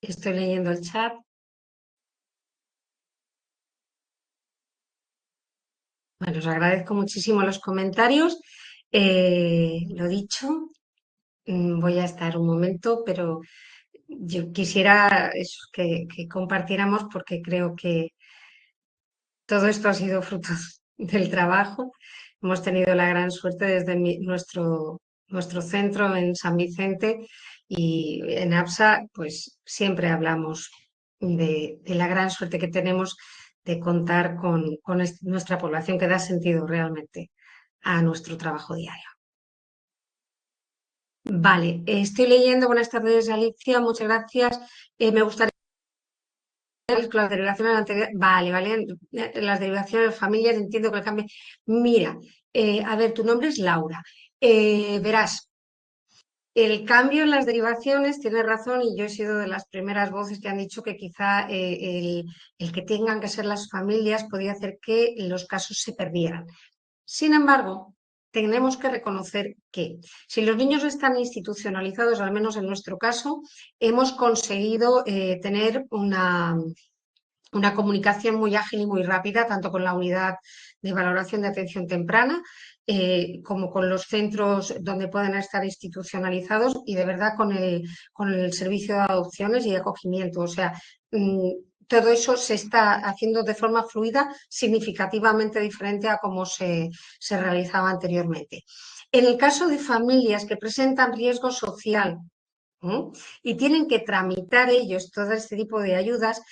Estoy leyendo el chat. Bueno, os agradezco muchísimo los comentarios. Lo dicho, voy a estar un momento, pero yo quisiera eso, que compartiéramos porque creo que todo esto ha sido fruto del trabajo hemos tenido la gran suerte desde nuestro centro en San Vicente y en APSA, pues siempre hablamos de la gran suerte que tenemos de contar con nuestra población que da sentido realmente a nuestro trabajo diario. Vale, estoy leyendo. Buenas tardes, Alicia, muchas gracias. Me gustaría con las derivaciones anteriores. Vale, vale. Las derivaciones de familias, entiendo que el cambio. Mira, a ver, tu nombre es Laura. Verás, el cambio en las derivaciones, tienes razón, y yo he sido de las primeras voces que han dicho que quizá el que tengan que ser las familias podía hacer que los casos se perdieran. Sin embargo, tenemos que reconocer que si los niños están institucionalizados, al menos en nuestro caso, hemos conseguido tener una comunicación muy ágil y muy rápida, tanto con la unidad de valoración de atención temprana como con los centros donde pueden estar institucionalizados y de verdad con el servicio de adopciones y acogimiento. O sea, todo eso se está haciendo de forma fluida, significativamente diferente a cómo se realizaba anteriormente. En el caso de familias que presentan riesgo social, y tienen que tramitar ellos todo este tipo de ayudas,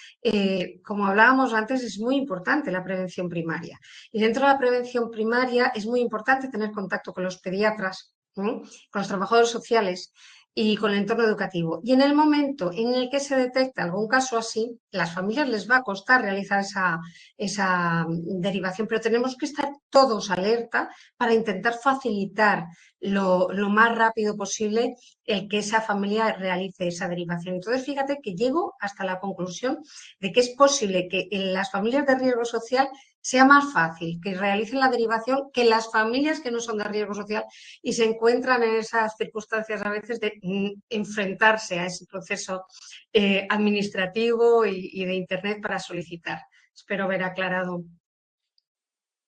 como hablábamos antes, es muy importante la prevención primaria. Y dentro de la prevención primaria es muy importante tener contacto con los pediatras, con los trabajadores sociales y con el entorno educativo. Y en el momento en el que se detecta algún caso así, las familias les va a costar realizar esa derivación, pero tenemos que estar todos alerta para intentar facilitar lo más rápido posible el que esa familia realice esa derivación. Entonces, fíjate que llego hasta la conclusión de que es posible que en las familias de riesgo social sea más fácil que realicen la derivación que las familias que no son de riesgo social y se encuentran en esas circunstancias a veces de enfrentarse a ese proceso administrativo y de Internet para solicitar. Espero haber aclarado.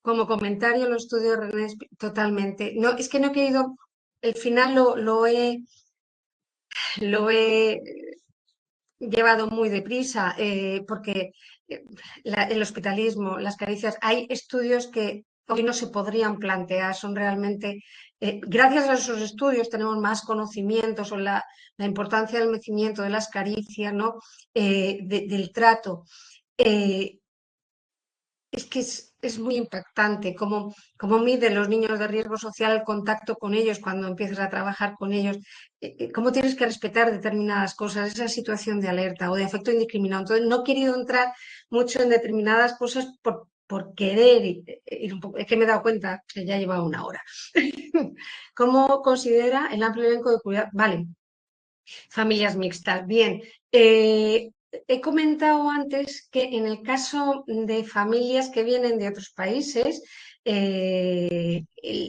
Como comentario lo estudio René, totalmente. No, es que no he querido, el final lo he llevado muy deprisa porque el hospitalismo, las caricias, hay estudios que hoy no se podrían plantear, son realmente, gracias a esos estudios tenemos más conocimiento sobre la importancia del mecimiento, de las caricias, ¿no? Del trato. Eh, es que es muy impactante cómo miden los niños de riesgo social el contacto con ellos cuando empiezas a trabajar con ellos, cómo tienes que respetar determinadas cosas, esa situación de alerta o de afecto indiscriminado. Entonces, no he querido entrar mucho en determinadas cosas por querer ir un poco. Es que me he dado cuenta que ya lleva una hora. ¿Cómo considera el amplio elenco de cuidado? Vale, familias mixtas. Bien, he comentado antes que en el caso de familias que vienen de otros países,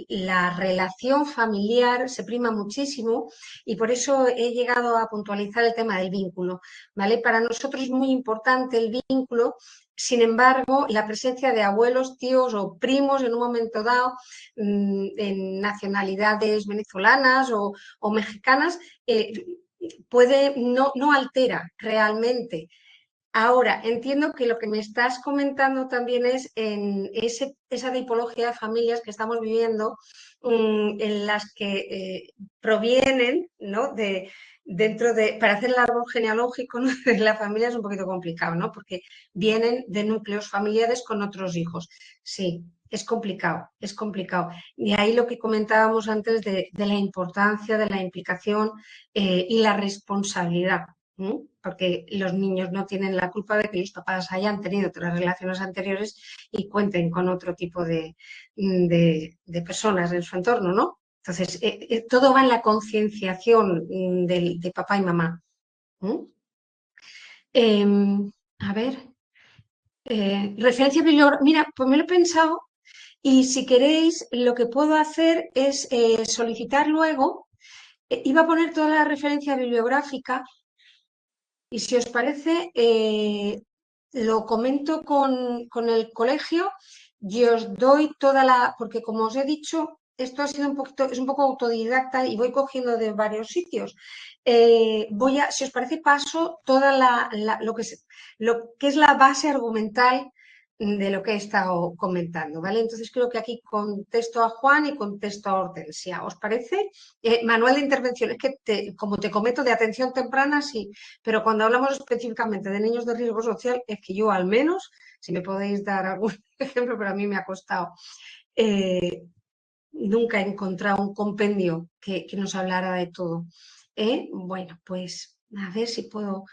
la relación familiar se prima muchísimo y por eso he llegado a puntualizar el tema del vínculo, ¿vale? Para nosotros es muy importante el vínculo. Sin embargo, la presencia de abuelos, tíos o primos en un momento dado en nacionalidades venezolanas o mexicanas no altera realmente. Ahora, entiendo que lo que me estás comentando también es en esa tipología de familias que estamos viviendo, en las que provienen, ¿no? Para hacer el árbol genealógico, ¿no? de la familia es un poquito complicado, ¿no? Porque vienen de núcleos familiares con otros hijos. Sí, es complicado, es complicado. Y ahí lo que comentábamos antes de la importancia de la implicación y la responsabilidad. Porque los niños no tienen la culpa de que los papás hayan tenido otras relaciones anteriores y cuenten con otro tipo de personas en su entorno, ¿no? Entonces, todo va en la concienciación de papá y mamá. Eh, a ver, referencia bibliográfica. Mira, pues me lo he pensado y si queréis, lo que puedo hacer es solicitar luego, iba a poner toda la referencia bibliográfica. Y si os parece, lo comento con el colegio y os doy porque como os he dicho, esto ha sido es un poco autodidacta y voy cogiendo de varios sitios. Si os parece, paso toda lo que es la base argumental de lo que he estado comentando, ¿vale? Entonces creo que aquí contesto a Juan y contesto a Hortensia. ¿Os parece? Manual de intervención, es que como te comento de atención temprana, sí, pero cuando hablamos específicamente de niños de riesgo social, es que yo al menos, si me podéis dar algún ejemplo, pero a mí me ha costado, nunca he encontrado un compendio que nos hablara de todo. Bueno, pues a ver si puedo.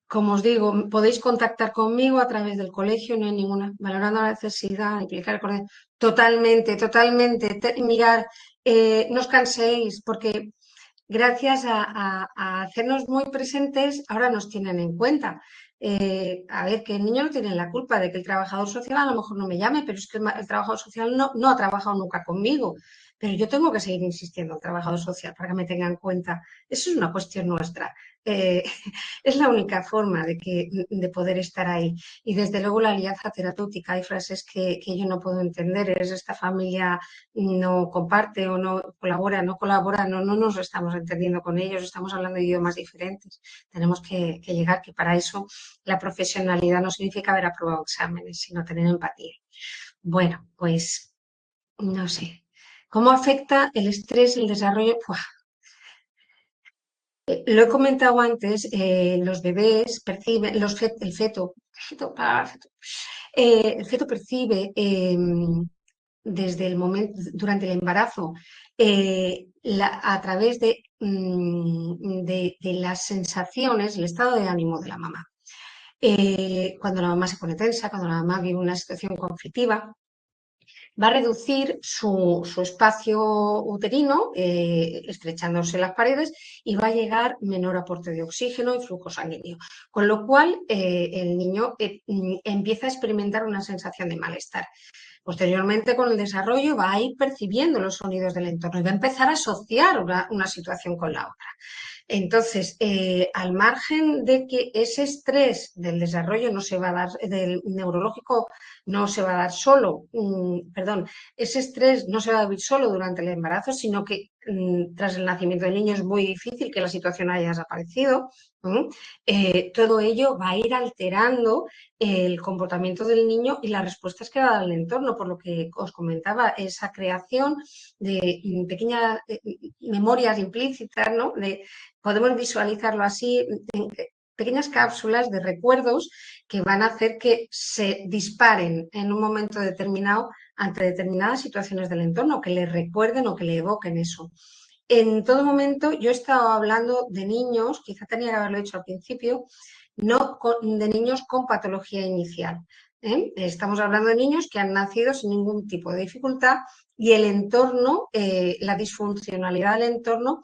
Como os digo, podéis contactar conmigo a través del colegio, no hay ninguna, valorando la necesidad, implicar el colegio. Totalmente, totalmente. Mirar, no os canséis, porque gracias a hacernos muy presentes, ahora nos tienen en cuenta. A ver, que el niño no tiene la culpa de que el trabajador social a lo mejor no me llame, pero es que el trabajador social no ha trabajado nunca conmigo. Pero yo tengo que seguir insistiendo al trabajador social para que me tenga en cuenta. Eso es una cuestión nuestra. Eh, es la única forma de poder estar ahí. Y desde luego la alianza terapéutica, hay frases que yo no puedo entender. Es esta familia no comparte o no colabora, no nos estamos entendiendo con ellos, estamos hablando de idiomas diferentes. Tenemos que llegar, que para eso la profesionalidad no significa haber aprobado exámenes, sino tener empatía. Bueno, pues no sé. ¿Cómo afecta el estrés el desarrollo? ¡Buah! Lo he comentado antes, los bebés perciben, el feto percibe desde el momento, durante el embarazo, a través de las sensaciones, el estado de ánimo de la mamá. Cuando la mamá se pone tensa, cuando la mamá vive una situación conflictiva, va a reducir su espacio uterino, estrechándose las paredes, y va a llegar menor aporte de oxígeno y flujo sanguíneo. Con lo cual, el niño empieza a experimentar una sensación de malestar. Posteriormente, con el desarrollo, va a ir percibiendo los sonidos del entorno y va a empezar a asociar una situación con la otra. Entonces, al margen de que ese estrés del desarrollo no se va a dar, del neurológico no se va a dar solo, perdón, ese estrés no se va a vivir solo durante el embarazo, sino que tras el nacimiento del niño es muy difícil que la situación haya desaparecido. Todo ello va a ir alterando el comportamiento del niño y las respuestas que va a dar el entorno, por lo que os comentaba, esa creación de pequeñas memorias implícitas, ¿no? Podemos visualizarlo así, en pequeñas cápsulas de recuerdos que van a hacer que se disparen en un momento determinado ante determinadas situaciones del entorno, que le recuerden o que le evoquen eso. En todo momento yo he estado hablando de niños, quizá tenía que haberlo dicho al principio, no de niños con patología inicial. Estamos hablando de niños que han nacido sin ningún tipo de dificultad y el entorno, la disfuncionalidad del entorno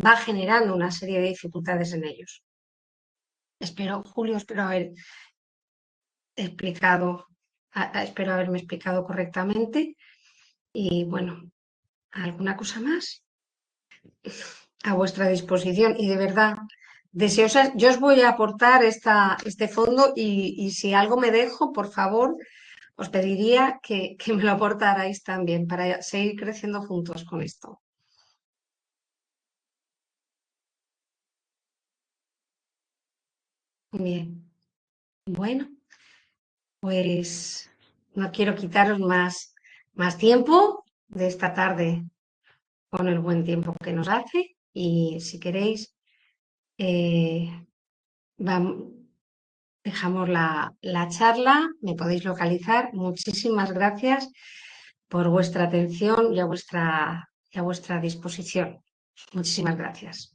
va generando una serie de dificultades en ellos. Julio, espero haberme explicado correctamente. Y bueno, ¿alguna cosa más? A vuestra disposición y de verdad, deseosa, yo os voy a aportar este fondo y si algo me dejo, por favor, os pediría que me lo aportarais también para seguir creciendo juntos con esto. Bien, bueno, pues no quiero quitaros más tiempo de esta tarde con el buen tiempo que nos hace y si queréis, eh, dejamos la charla, me podéis localizar. Muchísimas gracias por vuestra atención y a vuestra disposición. Muchísimas gracias.